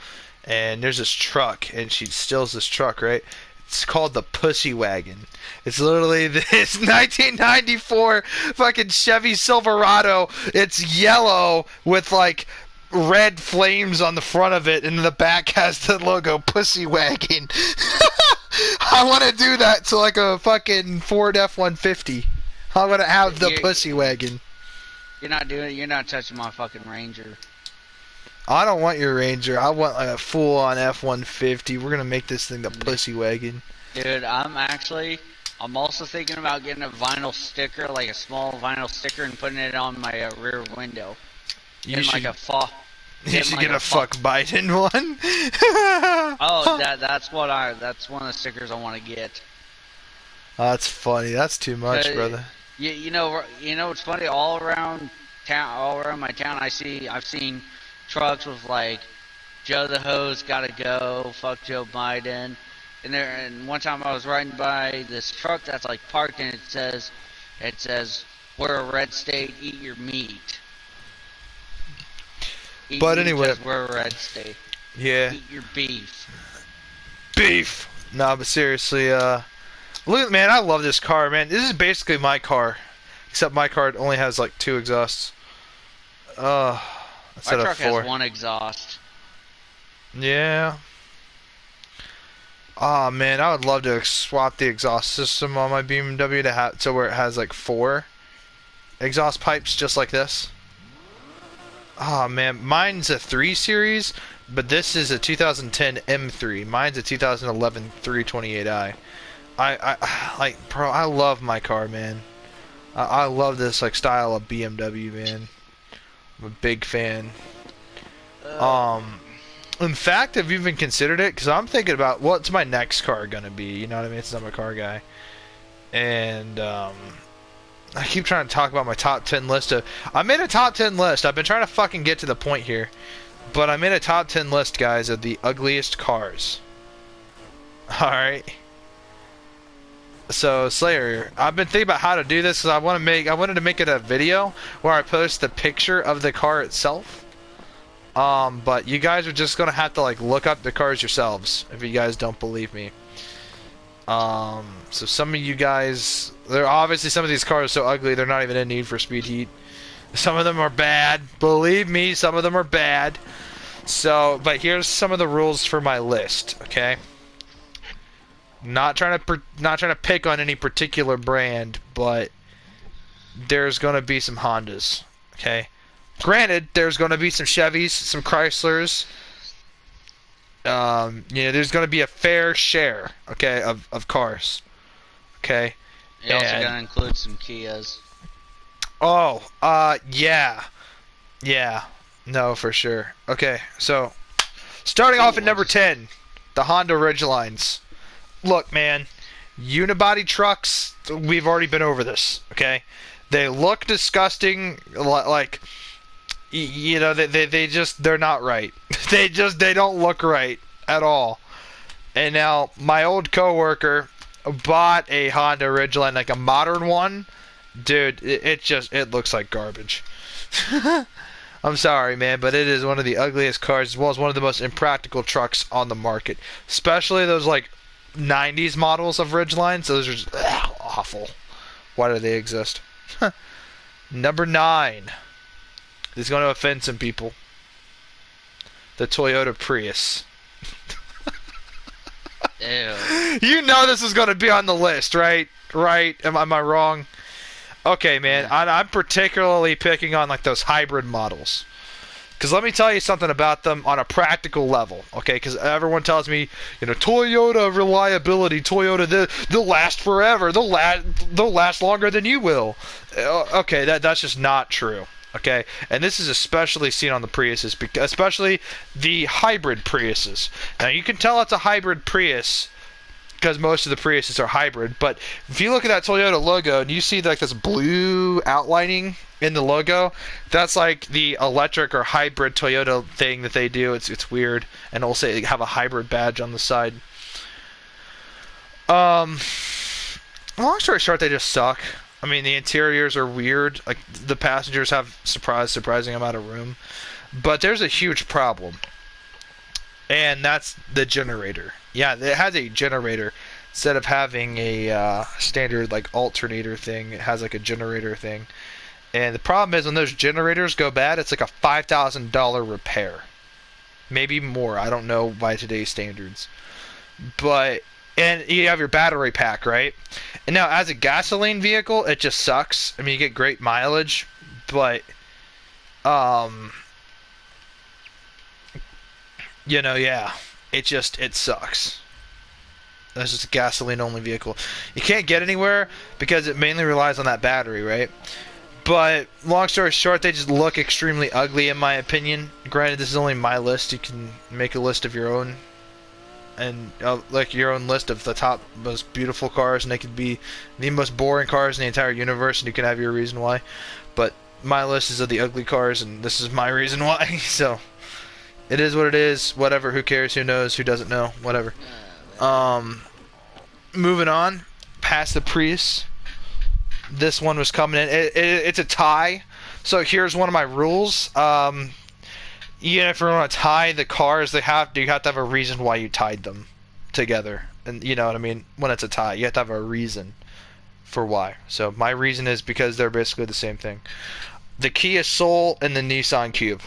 and there's this truck and she steals this truck, right? It's called the Pussy Wagon. It's literally this 1994 fucking Chevy Silverado. It's yellow with like red flames on the front of it, and in the back has the logo Pussy Wagon. I want to do that to like a fucking Ford F-150. I'm gonna have the Pussy Wagon. You're not touching my fucking Ranger. I don't want your Ranger. I want like a full-on F-150. We're gonna make this thing the Pussy Wagon. Dude, I'm also thinking about getting a vinyl sticker, like a small vinyl sticker, and putting it on my rear window. You should, like a you should get a fuck Biden one. Oh, that's one of the stickers I want to get. That's funny. That's too much, brother. You know what's funny? All around my town, I've seen trucks with like Joe the Hose gotta go, fuck Joe Biden, and one time I was riding by this truck that's like parked and it says we're a red state, eat your meat. But anyway, we're a red state. Yeah. Eat your beef. Beef. Nah, but seriously, look, man, I love this car, man. This is basically my car, except my car only has like 2 exhausts. My Instead truck of 4. has 1 exhaust. Yeah. Ah, man, I would love to swap the exhaust system on my BMW to have where it has like 4 exhaust pipes, just like this. Oh man, mine's a 3 Series, but this is a 2010 M3. Mine's a 2011 328i. I like, bro, I love my car, man. I love this like style of BMW, man. I'm a big fan. In fact, I've even considered it because I'm thinking about what's my next car gonna be. You know what I mean? It's not my car guy, and I keep trying to talk about my top 10 list. I made a top 10 list. I've been trying to fucking get to the point here. But I made a top 10 list, guys, of the ugliest cars. Alright. So, Slayer, I've been thinking about how to do this because I wanted to make it a video where I post the picture of the car itself. But you guys are just gonna have to like look up the cars yourselves if you guys don't believe me. So some of you guys, they're obviously some of these cars are so ugly they're not even in Need for Speed Heat. Some of them are bad. Believe me, some of them are bad. So, but here's some of the rules for my list, okay? Not trying to pick on any particular brand, but there's gonna be some Hondas, okay? Granted, there's gonna be some Chevys, some Chryslers. There's gonna be a fair share, okay, of cars, okay? You're also gonna include some Kias. Oh, yeah, no, for sure. Okay, so starting off at number 10, the Honda Ridgelines. Look, man, unibody trucks, we've already been over this, okay? They look disgusting, like, you know, they're not right. They don't look right at all. And now, my old coworker bought a Honda Ridgeline, like a modern one. Dude, it looks like garbage. I'm sorry, man, but it is one of the ugliest cars, as well as one of the most impractical trucks on the market. Especially those, like, 90s models of Ridgelines. Those are just awful. Why do they exist? Number 9. This is going to offend some people. The Toyota Prius. Ew. You know this is going to be on the list, right? Right? Am I wrong? Okay, man. Yeah. I'm particularly picking on like those hybrid models. Because let me tell you something about them on a practical level, okay? Because everyone tells me, you know, Toyota reliability, Toyota, they'll last forever. They'll last longer than you will. Okay, that's just not true, okay? And this is especially seen on the Priuses, especially the hybrid Priuses. Now, you can tell it's a hybrid Prius because most of the Priuses are hybrid, but if you look at that Toyota logo and you see like this blue outlining in the logo, that's like the electric or hybrid Toyota thing that they do. It's weird, and it'll say they have a hybrid badge on the side. Long story short, they just suck. I mean, the interiors are weird. Like the passengers have surprising amount of room, but there's a huge problem, and that's the generator. Yeah, it has a generator. Instead of having a standard like alternator thing, it has like a generator thing. And the problem is when those generators go bad, it's like a $5,000 repair. Maybe more, I don't know by today's standards. But, and you have your battery pack, right? And now as a gasoline vehicle, it just sucks. I mean, you get great mileage, but, you know, yeah. It sucks. That's just a gasoline-only vehicle. You can't get anywhere because it mainly relies on that battery, right? But, long story short, they just look extremely ugly in my opinion. Granted, this is only my list. You can make a list of your own. And, like, your own list of the top most beautiful cars. And they could be the most boring cars in the entire universe. And you can have your reason why. But, my list is of the ugly cars. And this is my reason why. So... it is what it is. Whatever. Who cares? Who knows? Who doesn't know? Whatever. Moving on. Past the Prius. This one was coming in. It's a tie. So here's one of my rules. Even if you want to tie the cars, you have to have a reason why you tied them together. And you know what I mean? When it's a tie, you have to have a reason for why. So my reason is because they're basically the same thing. The Kia Soul and the Nissan Cube.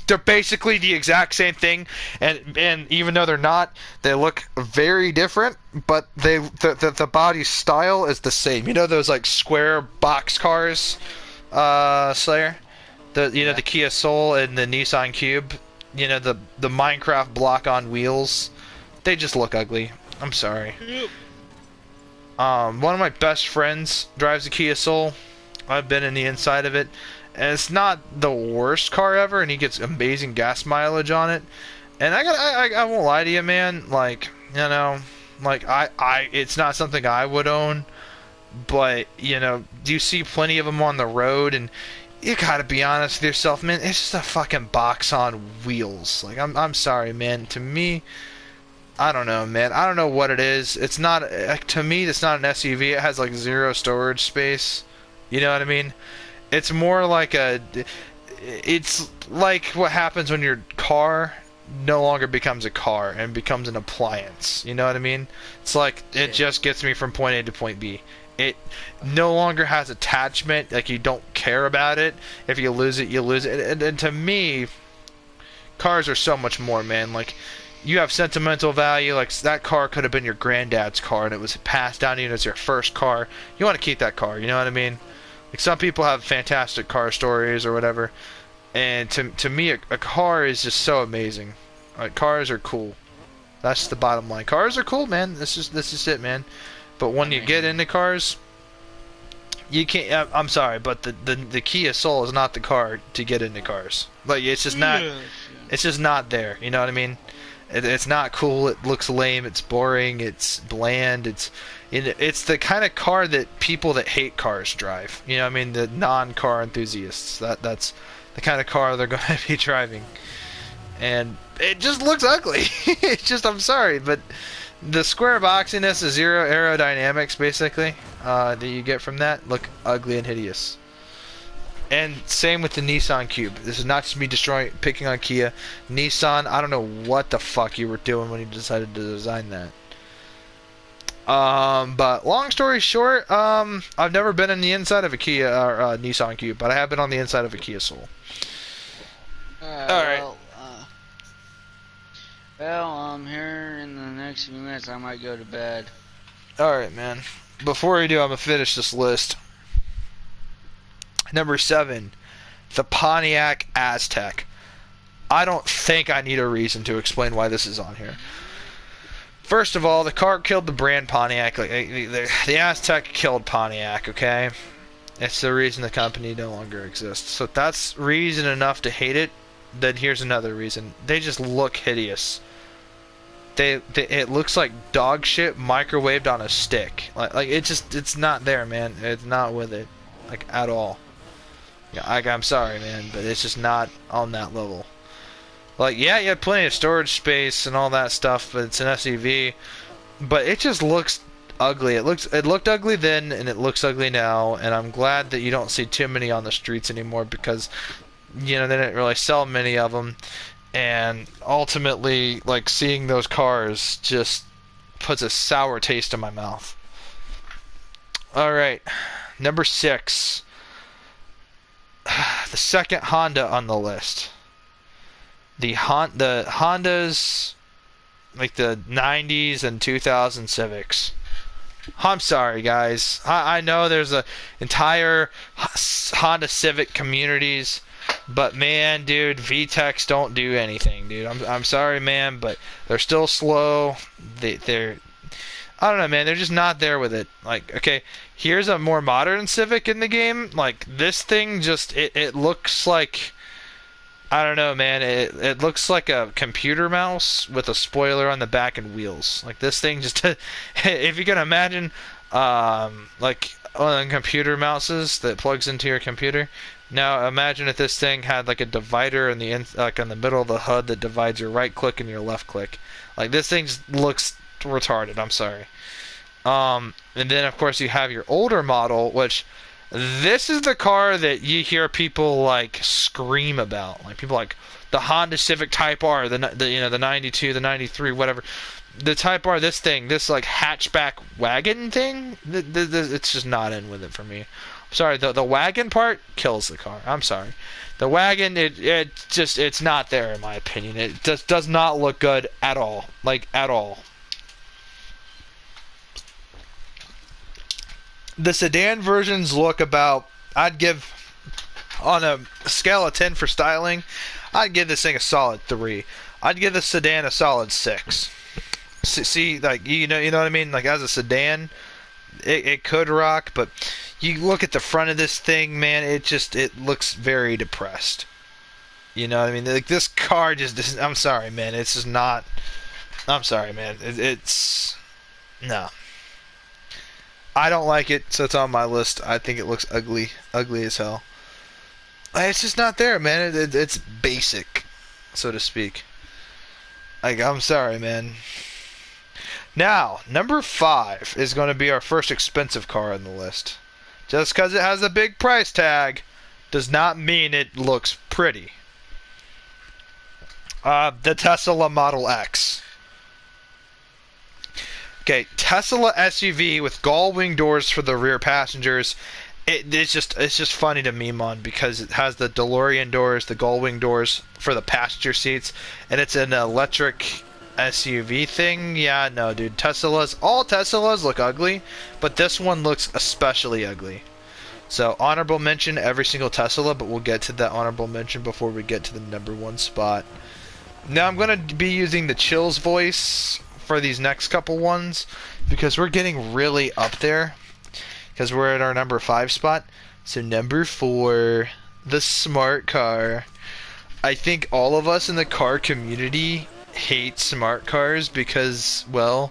They're basically the exact same thing, and even though they're not, they look very different. But the body style is the same. You know those like square box cars, Slayer. The Kia Soul and the Nissan Cube. You know the Minecraft block on wheels. They just look ugly. I'm sorry. One of my best friends drives a Kia Soul. I've been in the inside of it. And it's not the worst car ever, and he gets amazing gas mileage on it. And I won't lie to you, man. Like, you know, like it's not something I would own, but you know, you see plenty of them on the road, and you gotta be honest with yourself, man. It's just a fucking box on wheels. Like, I'm sorry, man. To me, I don't know, man. I don't know what it is. It's not, to me, it's not an SUV. It has like zero storage space. You know what I mean? It's more like it's like what happens when your car no longer becomes a car and becomes an appliance. You know what I mean? It's like, it just gets me from point A to point B. It no longer has attachment. Like, you don't care about it. If you lose it, you lose it. And to me, cars are so much more, man. Like, you have sentimental value. Like, that car could have been your granddad's car, and it was passed down to you as your first car. You want to keep that car. You know what I mean? Like, some people have fantastic car stories or whatever. And to me, a car is just so amazing. Like, cars are cool. That's the bottom line. Cars are cool, man. This is it, man. But when you get into cars, you can't. I'm sorry, but the Kia Soul is not the car to get into cars. Like, it's just not. It's just not there. You know what I mean? It's not cool. It looks lame. It's boring. It's bland. It's the kind of car that people that hate cars drive. You know what I mean? The non-car enthusiasts. That's the kind of car they're going to be driving. And it just looks ugly. It's just, I'm sorry, but the square boxiness, the zero aerodynamics, basically, that you get from that, look ugly and hideous. And same with the Nissan Cube. This is not just me picking on Kia. Nissan, I don't know what the fuck you were doing when you decided to design that. But long story short, I've never been in the inside of a Kia or Nissan Cube, but I have been on the inside of a Kia Soul. Alright. Well, here in the next few minutes, I might go to bed. Alright, man. Before we do, I'm going to finish this list. Number 7, the Pontiac Aztek. I don't think I need a reason to explain why this is on here. First of all, the car killed the brand Pontiac. Like, the Aztek killed Pontiac, okay? It's the reason the company no longer exists. So if that's reason enough to hate it, then here's another reason. They just look hideous. It looks like dog shit microwaved on a stick. Like it's not there, man. It's not with it, like, at all. Yeah, I'm sorry, man, but it's just not on that level. Like, yeah, you have plenty of storage space and all that stuff, but it's an SUV. But it just looks ugly. It looked ugly then, and it looks ugly now. And I'm glad that you don't see too many on the streets anymore, because, you know, they didn't really sell many of them. And ultimately, like, seeing those cars just puts a sour taste in my mouth. Alright, number 6. The second Honda on the list. The Hondas, like the 90s and 2000 Civics. I'm sorry, guys. I know there's a entire Honda Civic communities. But man, dude, VTECs don't do anything, dude. I'm sorry, man, but they're still slow. They're I don't know, man. They're just not there with it. Like, okay, here's a more modern Civic in the game. Like, this thing just it looks like, I don't know, man. It looks like a computer mouse with a spoiler on the back and wheels. Like, this thing just if you can imagine, like one of the computer mouses that plugs into your computer. Now imagine if this thing had like a divider in the like in the middle of the HUD that divides your right click and your left click. Like, this thing looks retarded. I'm sorry. And then of course you have your older model, which this is the car that you hear people like scream about. Like, people like the Honda Civic Type R, the you know, the 92, the 93, whatever. The Type R, this like hatchback wagon thing, it's just not in with it for me. Sorry, the wagon part kills the car. I'm sorry. The wagon, it's not there in my opinion. It just does not look good at all. Like, at all. The sedan versions look about, I'd give, on a scale of 10 for styling, I'd give this thing a solid 3. I'd give the sedan a solid 6. See, like, you know what I mean? Like, as a sedan, it could rock, but you look at the front of this thing, man, it looks very depressed. You know what I mean? Like, this car just, I'm sorry, man, it's just not, I'm sorry, man, it's, no. I don't like it, so it's on my list. I think it looks ugly as hell. It's just not there, man. It's basic, so to speak. Like, I'm sorry, man. Now, number 5 is going to be our first expensive car on the list. Just because it has a big price tag does not mean it looks pretty. The Tesla Model X. Okay, Tesla SUV with gull-wing doors for the rear passengers. It's just funny to meme on because it has the DeLorean doors, the gull-wing doors for the passenger seats, and it's an electric SUV thing. Yeah, no, dude. All Teslas look ugly, but this one looks especially ugly. So, honorable mention every single Tesla, but we'll get to that honorable mention before we get to the number 1 spot. Now, I'm going to be using the Chills voice for these next couple ones because we're getting really up there because we're at our number 5 spot. So, number 4, the smart car. I think all of us in the car community hate smart cars because, well,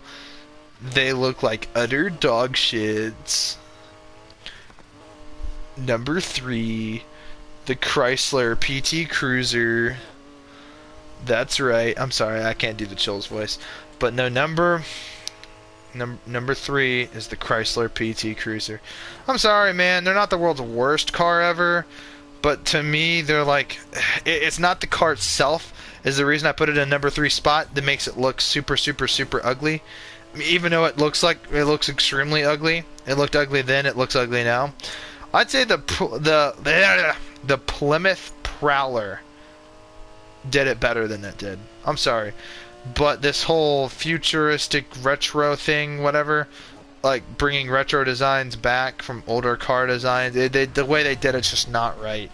they look like utter dog shits. Number 3, the Chrysler PT Cruiser. That's right. I'm sorry, I can't do the Chills voice. But no, number 3 is the Chrysler PT Cruiser. I'm sorry, man. They're not the world's worst car ever. But to me, they're like... It's not the car itself is the reason I put it in number 3 spot that makes it look super, super, super ugly. Even though it looks extremely ugly. It looked ugly then, it looks ugly now. I'd say the Plymouth Prowler did it better than it did. I'm sorry. But this whole futuristic retro thing, whatever, like bringing retro designs back from older car designs, the way they did it's just not right.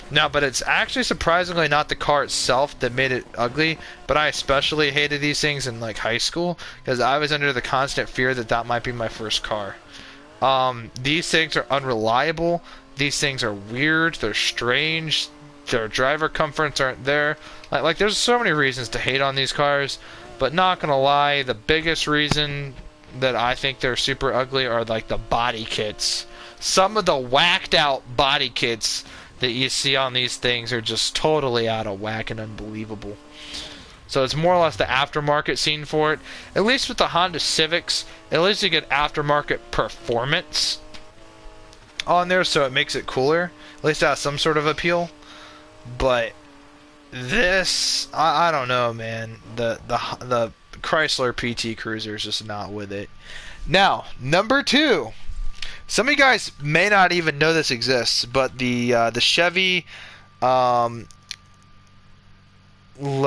Now, but it's actually surprisingly not the car itself that made it ugly, but I especially hated these things in like high school because I was under the constant fear that that might be my first car. These things are unreliable. These things are weird. They're strange. Their driver comforts aren't there. Like there's so many reasons to hate on these cars, but not gonna lie, the biggest reason that I think they're super ugly are like the body kits. Some of the whacked out body kits that you see on these things are just totally out of whack and unbelievable. So it's more or less the aftermarket scene for it. At least with the Honda Civics, at least you get aftermarket performance on there, so it makes it cooler. At least it has some sort of appeal. But this, I don't know, man. The Chrysler PT Cruiser is just not with it. Now, number 2. Some of you guys may not even know this exists, but the Chevy, I don't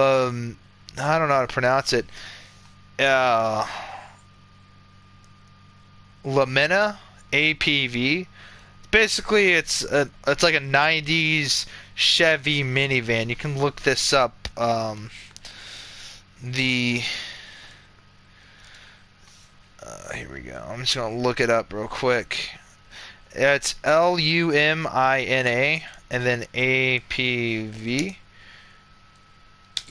know how to pronounce it. Lamina APV. Basically, it's like a 90s Chevy minivan. You can look this up. Here we go. I'm just gonna look it up real quick. It's LUMINA and then APV.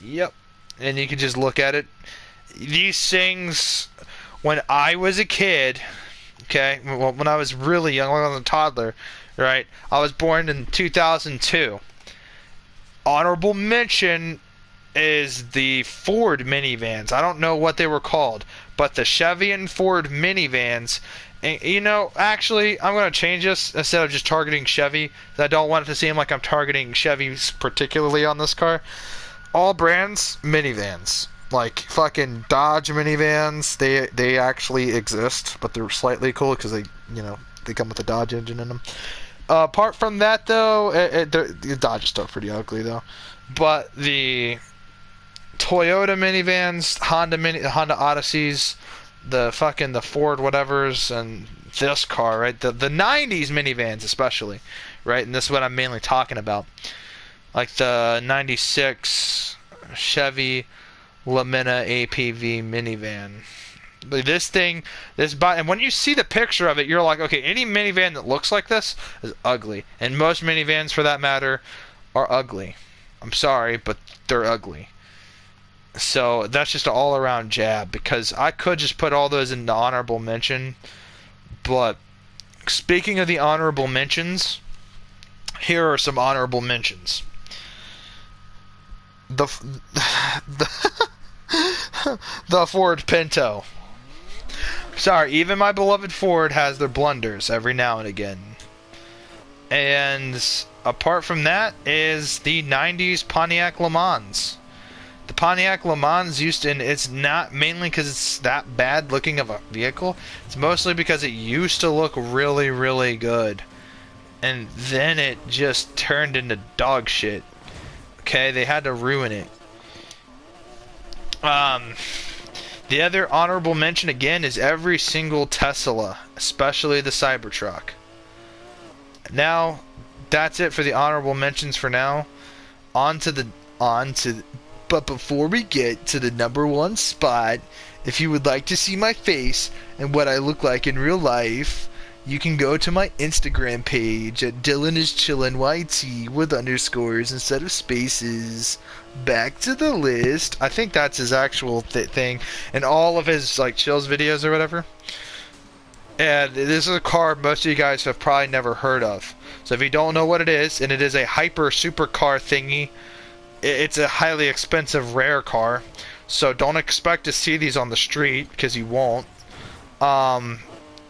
Yep. And you can just look at it. These things, when I was a kid, okay, well, when I was really young, when I was a toddler, right? I was born in 2002. Honorable mention is the Ford minivans. I don't know what they were called, but the Chevy and Ford minivans. And, you know, actually, I'm going to change this instead of just targeting Chevy. I don't want it to seem like I'm targeting Chevy particularly on this car. All brands, minivans. Like fucking Dodge minivans, they actually exist, but they're slightly cool because they come with a Dodge engine in them. Apart from that, though, the Dodge is still pretty ugly, though. But the Toyota minivans, Honda Odysseys, the Ford whatevers, and this car, right? The 90s minivans especially, right? And this is what I'm mainly talking about. Like the 96 Chevy Lamina APV minivan. And when you see the picture of it, you're like, okay, any minivan that looks like this is ugly. And most minivans, for that matter, are ugly. I'm sorry, but they're ugly. So that's just an all-around jab, because I could just put all those in the honorable mention. But speaking of the honorable mentions, Here are some honorable mentions. The the Ford Pinto. Sorry, even my beloved Ford has their blunders every now and again. And apart from that is the 90s Pontiac Le Mans. The Pontiac Le Mans used to, and it's not mainly because it's that bad looking of a vehicle. It's mostly because it used to look really, really good. And then it just turned into dog shit. Okay, they had to ruin it. The other honorable mention again is every single Tesla, especially the Cybertruck. Now, that's it for the honorable mentions for now. But before we get to the number one spot, if you would like to see my face and what I look like in real life, you can go to my Instagram page at DylanIsChillinYT with underscores instead of spaces. Back to the list. I think that's his actual thing, and all of his like chills videos or whatever. And this is a car most of you guys have probably never heard of. So if you don't know what it is, and it is a hyper supercar thingy, it's a highly expensive rare car. So don't expect to see these on the street because you won't.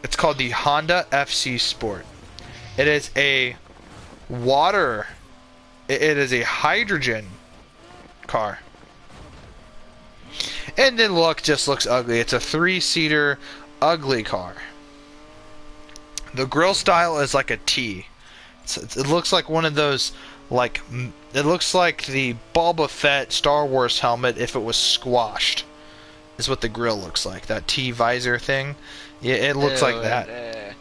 It's called the Honda FC Sport. It is a it is a hydrogen car. And the look just looks ugly. It's a 3-seater ugly car. The grille style is like a T. It looks like one of those, like, it looks like the Boba Fett Star Wars helmet if it was squashed. Is what the grille looks like. That T visor thing. Yeah, it looks like that.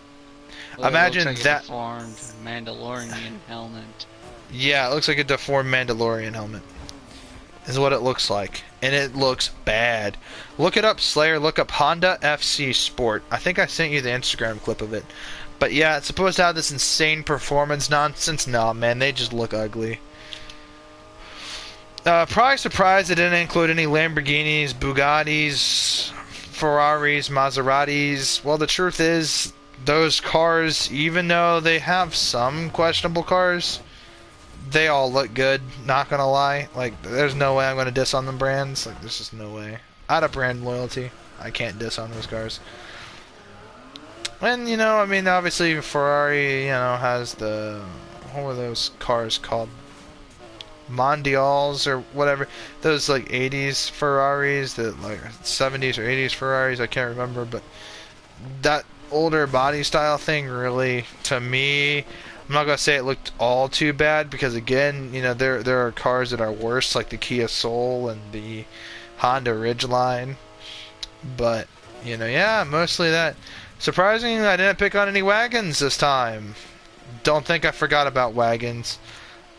Well, imagine it looks like that. a deformed Mandalorian helmet. Yeah, it looks like a deformed Mandalorian helmet. Is what it looks like. And it looks bad. Look it up, Slayer. Look up Honda FC Sport. I think I sent you the Instagram clip of it. But yeah, it's supposed to have this insane performance nonsense. Nah, man, they just look ugly. Probably surprised it didn't include any Lamborghinis, Bugattis, Ferraris, Maseratis. Well, the truth is, those cars, even though they have some questionable cars, they all look good, not gonna lie. Like, there's no way I'm gonna diss on them brands. Like, there's just no way. Out of brand loyalty, I can't diss on those cars. And, you know, I mean, obviously Ferrari, you know, has the... what were those cars called? Mondials or whatever. Those, like, 80s Ferraris, that, like, 70s or 80s Ferraris, I can't remember, but that older body style thing really, to me... I'm not gonna say it looked all too bad because again, you know, there are cars that are worse, like the Kia Soul and the Honda Ridgeline. But you know, yeah, mostly that. Surprisingly, I didn't pick on any wagons this time. Don't think I forgot about wagons,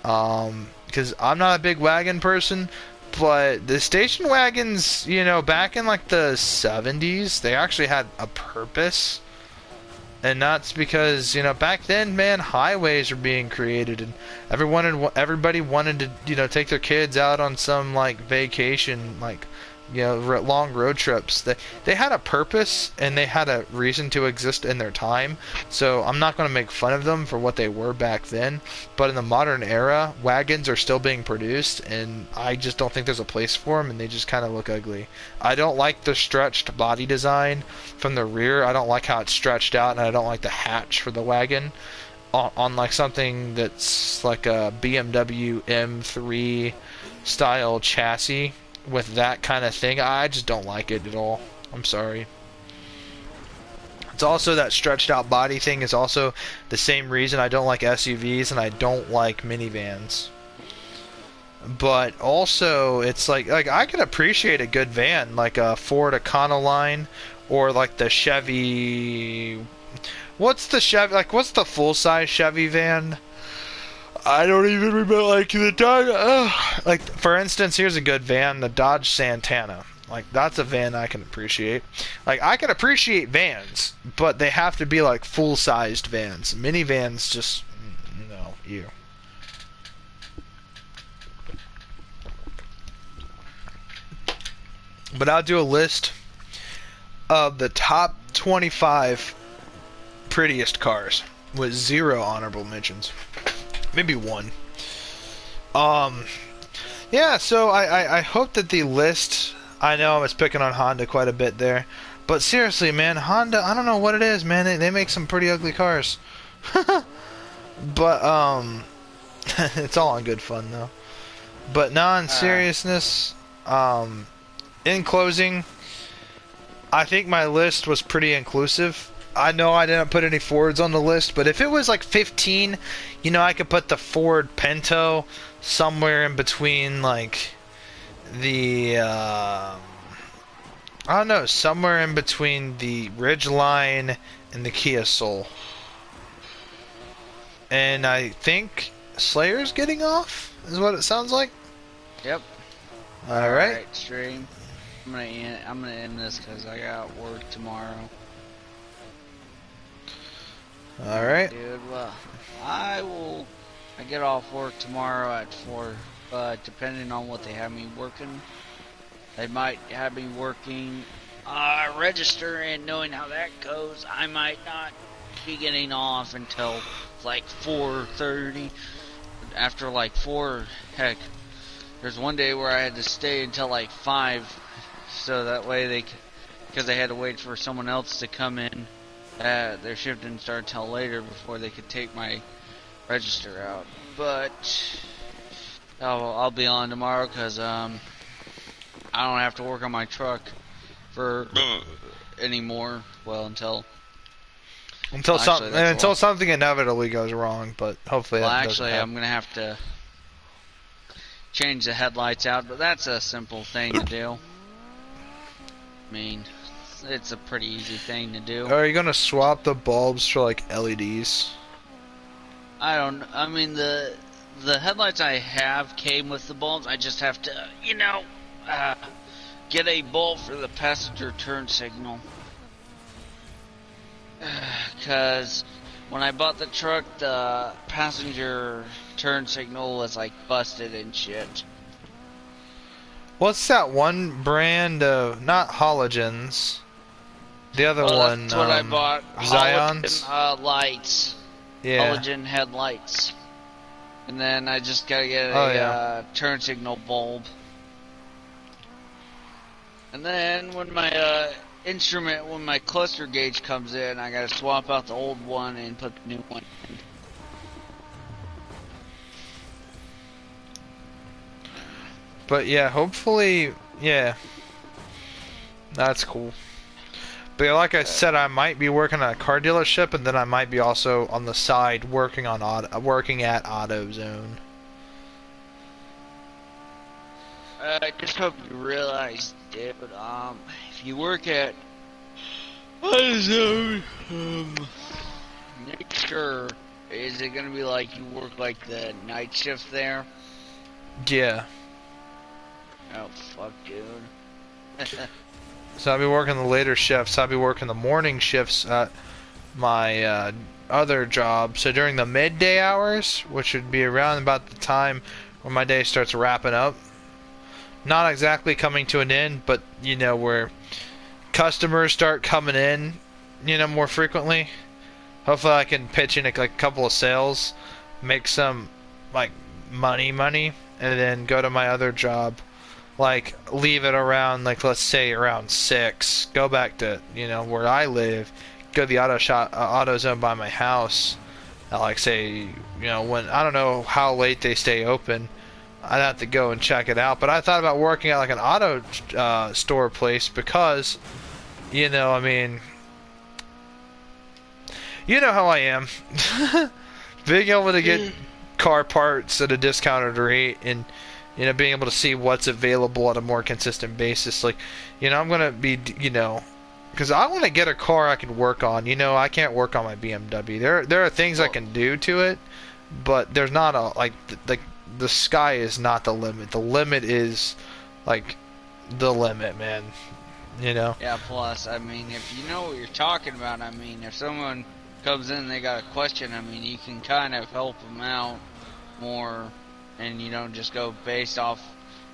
because I'm not a big wagon person. But the station wagons, you know, back in like the 70s, they actually had a purpose. And that's because, you know, back then, man, highways were being created, and everybody wanted to, you know, take their kids out on some, like, vacation, like, you know, long road trips. They had a purpose, and they had a reason to exist in their time, so I'm not going to make fun of them for what they were back then, but in the modern era, wagons are still being produced, and I just don't think there's a place for them, and they just kind of look ugly. I don't like the stretched body design from the rear. I don't like how it's stretched out, and I don't like the hatch for the wagon on like something that's like a BMW M3 style chassis. With that kind of thing, I just don't like it at all. I'm sorry. It's also that stretched out body thing is also the same reason I don't like SUVs and I don't like minivans. But also, it's like I can appreciate a good van, like a Ford Econoline or like the Chevy. What's the Chevy? Like, what's the full size Chevy van? I don't even remember, like, the Dodge, like, for instance, here's a good van, the Dodge Santana. Like, that's a van I can appreciate. Like, I can appreciate vans, but they have to be, like, full-sized vans. Minivans just, no, you. But I'll do a list of the top 25 prettiest cars with 0 honorable mentions. maybe one. Yeah, so I hope that the list, I know I was picking on Honda quite a bit there, but seriously, man, Honda, I don't know what it is, man, they make some pretty ugly cars. But, it's all in good fun, though. But no, in seriousness, in closing, I think my list was pretty inclusive. I know I didn't put any Fords on the list, but if it was like 15, you know, I could put the Ford Pinto somewhere in between, like, the, I don't know, somewhere in between the Ridgeline and the Kia Soul. And I think Slayer's getting off, is what it sounds like. Yep. Alright. Stream. I'm gonna end this because I got work tomorrow. Alright. Dude, well, I get off work tomorrow at 4, but depending on what they have me working, they might have me working register, and knowing how that goes, I might not be getting off until like 4:30. After like 4, heck, there's one day where I had to stay until like 5, so that way because they had to wait for someone else to come in. Their shift didn't start until later before they could take my register out. But I'll be on tomorrow because I don't have to work on my truck for anymore. Well, until something inevitably goes wrong, but hopefully that doesn't happen. I'm gonna have to change the headlights out, but that's a simple thing to do. I mean, it's a pretty easy thing to do. Are you gonna swap the bulbs for like LEDs? I mean, the headlights I have came with the bulbs. I just have to, get a bulb for the passenger turn signal. Because when I bought the truck, the passenger turn signal was like busted and shit. What's that one brand of, not halogens, the other one? That's what I bought. Zions? Halogen lights. Yeah. Halogen headlights. And then I just gotta get a turn signal bulb. And then when my when my cluster gauge comes in, I gotta swap out the old one and put the new one in. But yeah, hopefully, yeah, that's cool. But yeah, like I said, I might be working at a car dealership, and then I might be also on the side working at AutoZone. I just hope you realize, dude, if you work at AutoZone, make sure, is it gonna be like you work like the night shift there? Yeah. Oh, fuck, dude. So I'll be working the later shifts. I'll be working the morning shifts at my other job. So during the midday hours, which would be around about the time when my day starts wrapping up, not exactly coming to an end, but where customers start coming in, more frequently. Hopefully I can pitch in a couple of sales, make some like money, and then go to my other job. Like, leave it around, like, let's say around 6, go back to, where I live, go to the AutoZone by my house, and, like, say, when, I don't know how late they stay open, I'd have to go and check it out, but I thought about working at, like, an auto store place, because, I mean, you know how I am, being able to get car parts at a discounted rate, and being able to see what's available at a more consistent basis. Like, I'm going to be, because I want to get a car I can work on. I can't work on my BMW. There are things I can do to it, but there's not the sky is not the limit. The limit is, like, the limit, man. Yeah, plus, I mean, if you know what you're talking about, I mean, if someone comes in and they got a question, I mean, you can kind of help them out more. And you don't just go based off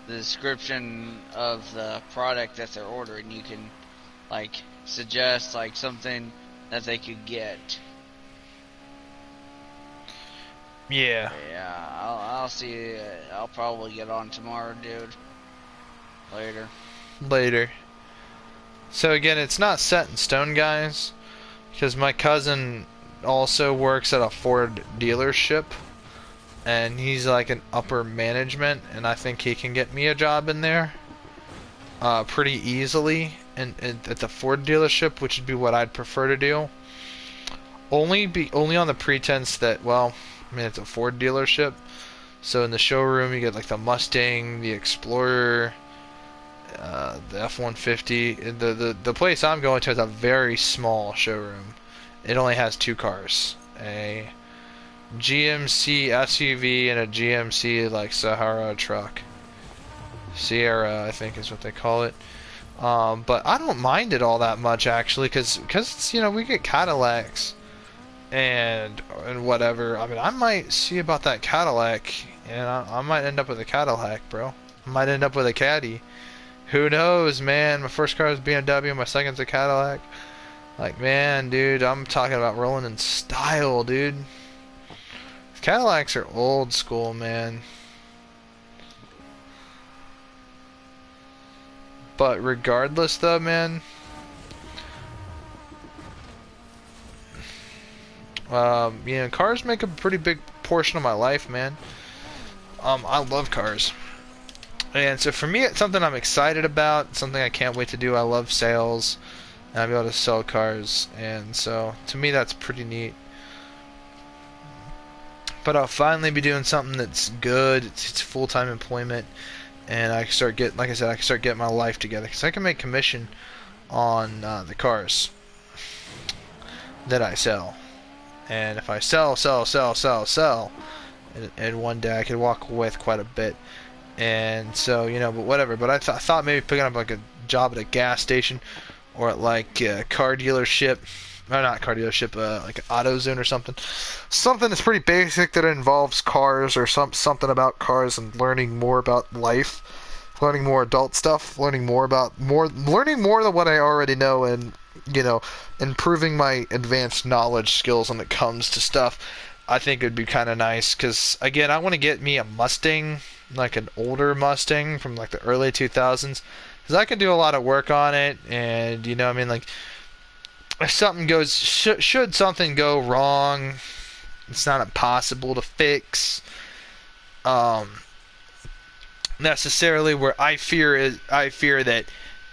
the description of the product that they're ordering. You can, like, suggest, like, something that they could get. Yeah. Yeah, I'll see. I'll probably get on tomorrow, dude. Later. Later. So again, it's not set in stone, guys, because my cousin also works at a Ford dealership, and he's like an upper management, and I think he can get me a job in there pretty easily, and at the Ford dealership, which would be what I'd prefer to do. Only on the pretense that, well, I mean, it's a Ford dealership, so in the showroom you get like the Mustang, the Explorer, the F-150. The place I'm going to is a very small showroom. It only has 2 cars, a GMC SUV and a GMC like Sahara truck. Sierra, I think is what they call it. But I don't mind it all that much actually, because it's, you know, we get Cadillacs and whatever. I mean, I might see about that Cadillac, and I might end up with a Cadillac, bro. I might end up with a Caddy. Who knows, man? My first car is BMW, my second's a Cadillac. Like, man, dude, I'm talking about rolling in style, dude. Cadillacs are old school, man. But regardless, though, man, you know, cars make a pretty big portion of my life, man. I love cars. And so for me, it's something I'm excited about, something I can't wait to do. I love sales, and I'll be able to sell cars, and so to me that's pretty neat. But I'll finally be doing something that's good, it's full-time employment, and I can start getting, like I said, I can start getting my life together, because I can make commission on the cars that I sell. And if I sell, and one day I could walk away with quite a bit. And so, you know, but whatever. But I thought maybe picking up like a job at a gas station or at like a car dealership, or not car dealership, like an AutoZone or something. Something that's pretty basic that involves cars, or something about cars and learning more about life, learning more adult stuff, learning more than what I already know, and, you know, improving my advanced knowledge skills when it comes to stuff. I think it would be kind of nice, because again, I want to get me a Mustang, like an older Mustang from like the early 2000s, because I can do a lot of work on it, and, you know, I mean, like, if something goes, should something go wrong, it's not impossible to fix. Necessarily, where I fear that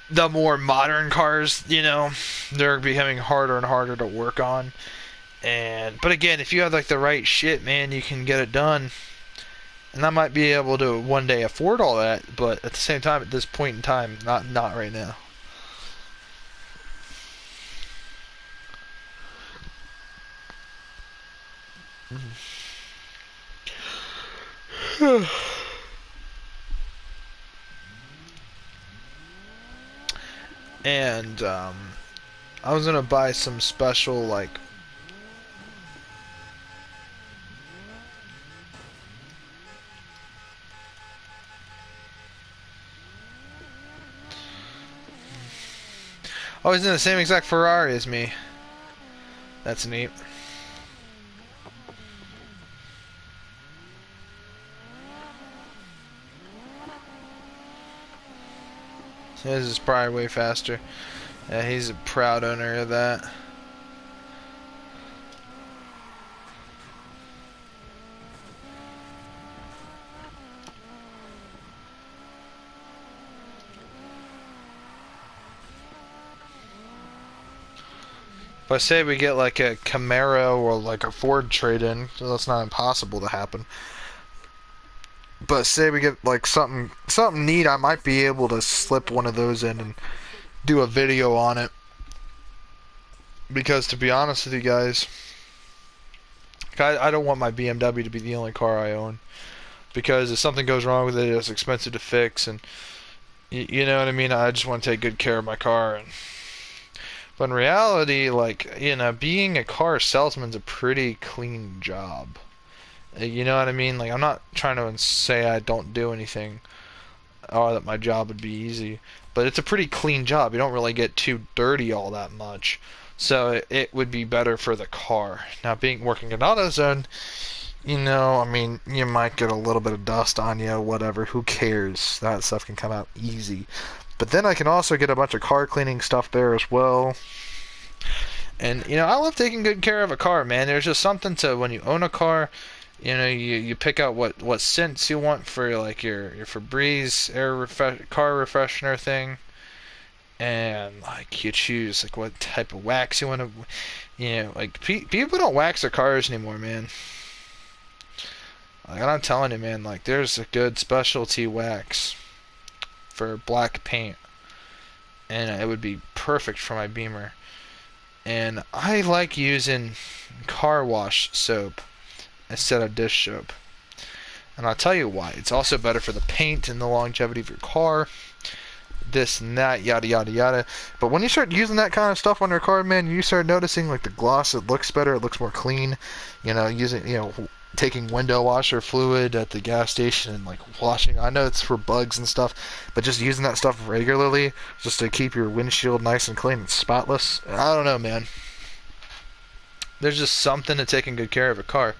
the more modern cars, you know, they're becoming harder and harder to work on. But again, if you have like the right shit, man, you can get it done. And I might be able to one day afford all that, but at the same time, at this point in time, not right now. And I was gonna buy some special like oh, he's in the same exact Ferrari as me. That's neat. His is probably way faster. Yeah, he's a proud owner of that. But say we get like a Camaro or like a Ford trade-in, so that's not impossible to happen. But say we get like something neat, I might be able to slip one of those in and do a video on it. Because to be honest with you guys, I don't want my BMW to be the only car I own. Because if something goes wrong with it, it's expensive to fix, and you know what I mean? I just want to take good care of my car. But in reality, like, you know, being a car salesman's a pretty clean job. You know what I mean? Like, I'm not trying to say I don't do anything or that my job would be easy, but it's a pretty clean job. You don't really get too dirty all that much, so it would be better for the car. Now, working at AutoZone, You know, I mean, you might get a little bit of dust on you, whatever. Who cares? That stuff can come out easy. But then I can also get a bunch of car cleaning stuff there as well. And, you know, I love taking good care of a car, man. There's just something to when you own a car, you know, you pick out what scents you want for, like, your Febreze car refreshener thing. And, like, you choose, like, what type of wax you want to, you know, like, people don't wax their cars anymore, man. Like, I'm telling you, man, like, there's a good specialty wax for black paint. And it would be perfect for my Beamer. And I like using car wash soap instead of dish soap. And I'll tell you why. It's also better for the paint and the longevity of your car. This and that, yada yada yada. But when you start using that kind of stuff on your car, man, you start noticing like the gloss. It looks better. It looks more clean. You know, taking window washer fluid at the gas station and like washing. I know it's for bugs and stuff, but just using that stuff regularly just to keep your windshield nice and clean and spotless. I don't know, man. There's just something to taking good care of a car,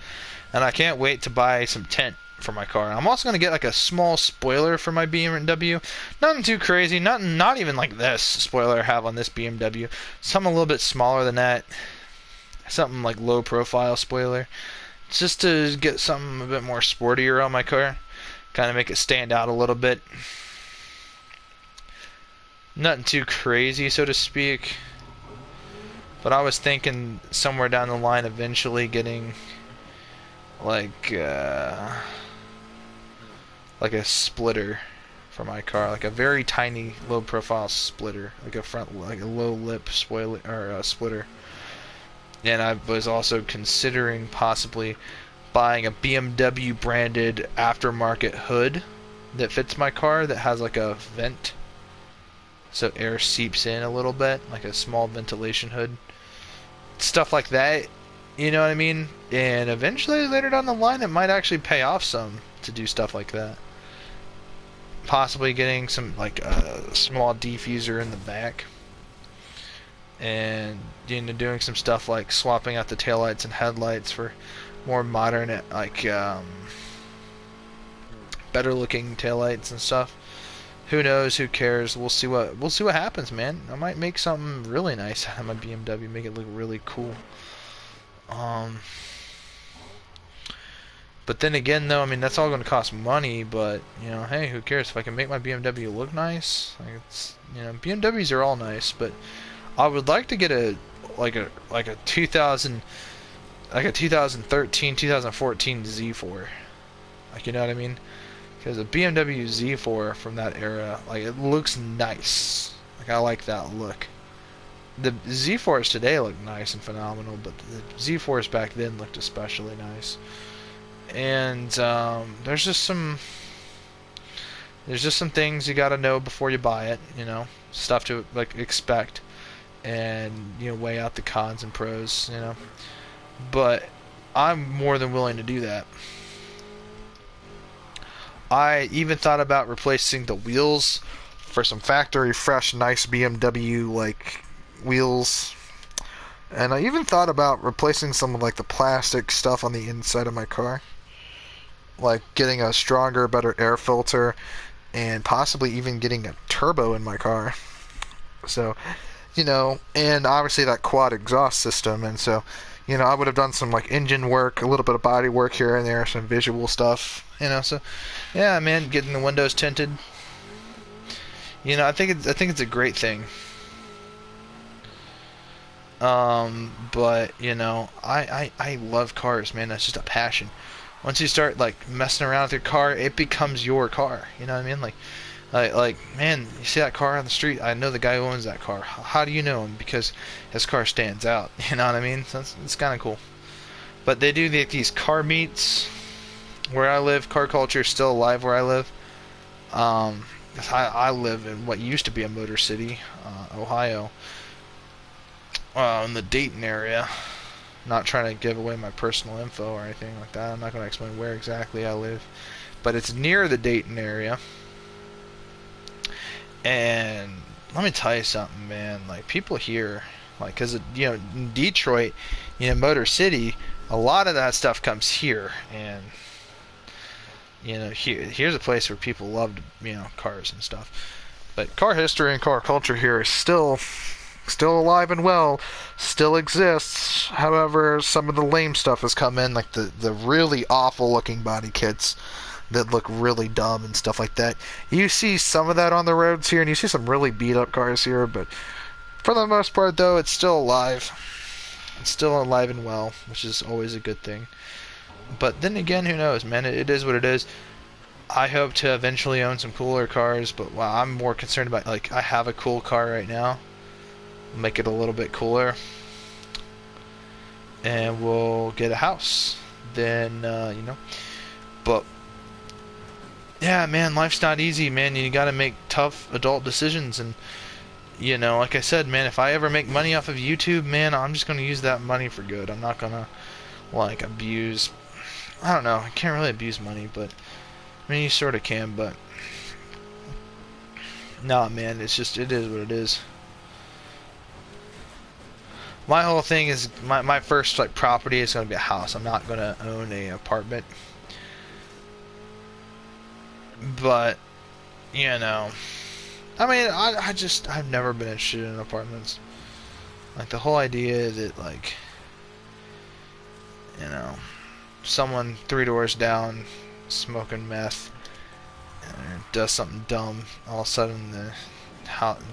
and I can't wait to buy some tint for my car. I'm also gonna get like a small spoiler for my BMW. Nothing too crazy. Not even like this spoiler I have on this BMW. Something a little bit smaller than that. Something like low profile spoiler. Just to get something a bit more sportier on my car. Kind of make it stand out a little bit. Nothing too crazy, so to speak. But I was thinking somewhere down the line eventually getting like a splitter for my car. Like a very tiny low profile splitter. Like a low lip spoiler or splitter. And I was also considering possibly buying a BMW branded aftermarket hood that fits my car that has like a vent so air seeps in a little bit, like a small ventilation hood. Stuff like that, you know what I mean? And eventually later down the line it might actually pay off some to do stuff like that. Possibly getting some like a small diffuser in the back. And doing some stuff like swapping out the taillights and headlights for more modern, like better looking taillights and stuff. Who knows? Who cares? We'll see what happens, man. I might make something really nice out of my BMW, make it look really cool. But then again, though, I mean that's all going to cost money. But you know, hey, who cares if I can make my BMW look nice? Like it's, you know, BMWs are all nice, but I would like to get a 2013, 2014 Z4. Like, you know what I mean? Because a BMW Z4 from that era, like, it looks nice. Like, I like that look. The Z4s today look nice and phenomenal, but the Z4s back then looked especially nice. And there's just some things you gotta know before you buy it. You know, stuff to like expect. And you know, weigh out the cons and pros, you know. But I'm more than willing to do that. I even thought about replacing the wheels for some factory fresh nice BMW like wheels. And I even thought about replacing some of like the plastic stuff on the inside of my car. Like getting a stronger, better air filter and possibly even getting a turbo in my car. So, you know, and obviously that quad exhaust system, and so, you know, I would have done some like engine work, a little bit of body work here and there, some visual stuff, you know. So, yeah, man, getting the windows tinted. You know, I think it's a great thing. But you know, I love cars, man. That's just a passion. Once you start like messing around with your car, it becomes your car. You know what I mean? Like, man, you see that car on the street? I know the guy who owns that car. How do you know him? Because his car stands out. You know what I mean? So it's kind of cool. But they do these car meets where I live. Car culture is still alive where I live. I live in what used to be a Motor City, Ohio, in the Dayton area. Not trying to give away my personal info or anything like that. I'm not going to explain where exactly I live. But it's near the Dayton area. And let me tell you something, man. Like, people here, like, because, you know, in Detroit, you know, Motor City, a lot of that stuff comes here, and here's a place where people love cars and stuff. But car history and car culture here is still alive and well, still exists. However, some of the lame stuff has come in, like the really awful looking body kits that look really dumb and stuff like that. You see some of that on the roads here, and you see some really beat up cars here, but for the most part, though, it's still alive. It's still alive and well, which is always a good thing. But then again, who knows, man? It is what it is. I hope to eventually own some cooler cars, but I'm more concerned about, like, I have a cool car right now. Make it a little bit cooler. And we'll get a house. Then, But, yeah, man, life's not easy, man. You gotta make tough adult decisions, and like I said, man, if I ever make money off of YouTube, man, I'm just gonna use that money for good. I'm not gonna, like, abuse. I don't know. I can't really abuse money, but I mean, you sort of can. But nah, man, it is what it is. My whole thing is my first property is gonna be a house. I'm not gonna own a apartment, but I mean, I've never been interested in apartments. Like, the whole idea that, like, someone 3 doors down smoking meth and does something dumb, all of a sudden the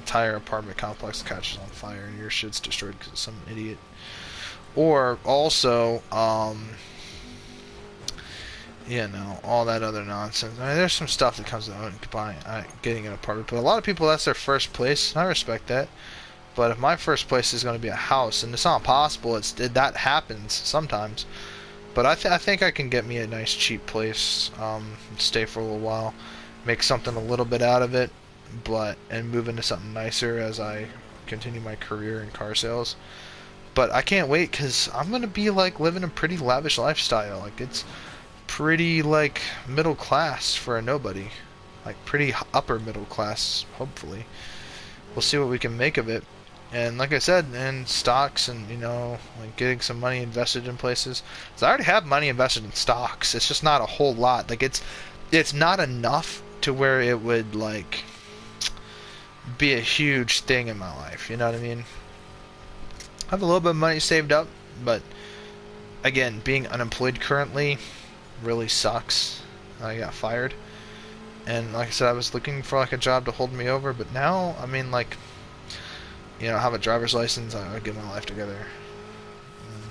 entire apartment complex catches on fire and your shit's destroyed because of some idiot. Or also, all that other nonsense. I mean, there's some stuff that comes to getting an apartment, but a lot of people, that's their first place, and I respect that. But if my first place is going to be a house, and it's not possible, that happens sometimes. But I think I can get me a nice cheap place, stay for a little while, make something a little bit out of it, and move into something nicer as I continue my career in car sales. But I can't wait, because I'm going to be, like, living a pretty lavish lifestyle. Like, it's pretty, like, middle class for a nobody. Like, pretty upper middle class, hopefully. We'll see what we can make of it. And like I said, in stocks and, like, getting some money invested in places. So I already have money invested in stocks. It's just not a whole lot. Like, it's not enough to where it would, like, be a huge thing in my life. You know what I mean? I have a little bit of money saved up, but again, being unemployed currently really sucks. I got fired, and like I said, I was looking for, like, a job to hold me over, but now, I mean, like, I have a driver's license. I get my life together. And,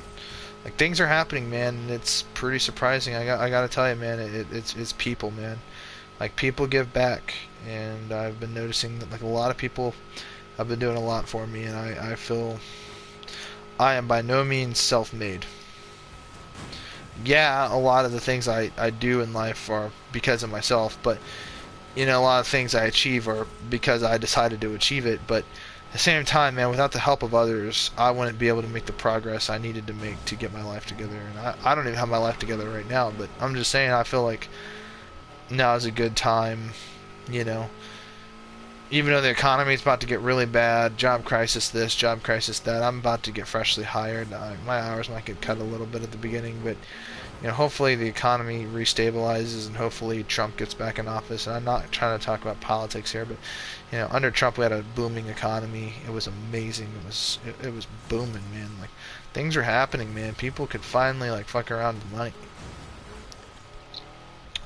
like, things are happening, man, and it's pretty surprising. I gotta tell you, man, it's people, man. Like, people give back, and I've been noticing that, like, a lot of people have been doing a lot for me, and I feel I am by no means self-made. Yeah, a lot of the things I do in life are because of myself, but a lot of things I achieve are because I decided to achieve it. But at the same time, man, without the help of others, I wouldn't be able to make the progress I needed to make to get my life together. And I don't even have my life together right now, but I'm just saying, I feel like now is a good time, even though the economy is about to get really bad, job crisis this, job crisis that, I'm about to get freshly hired. My hours might get cut a little bit at the beginning, but hopefully the economy restabilizes, and hopefully Trump gets back in office. And I'm not trying to talk about politics here, but under Trump we had a booming economy. It was amazing. It was booming, man. Like, things are happening, man. People could finally, like, fuck around with money.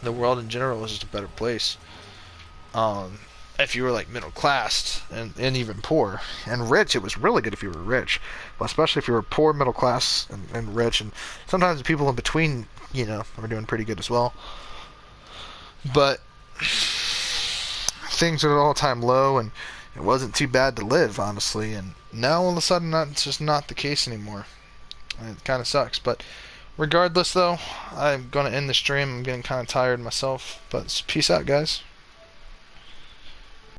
The world in general is just a better place. If you were, like, middle class and even poor and rich, it was really good if you were rich. Well, especially if you were poor, middle class, and rich, and sometimes the people in between, are doing pretty good as well. But things are at an all-time low, and it wasn't too bad to live, honestly. And now all of a sudden, that's just not the case anymore. And it kind of sucks. But regardless, though, I'm going to end the stream. I'm getting kind of tired myself. But peace out, guys.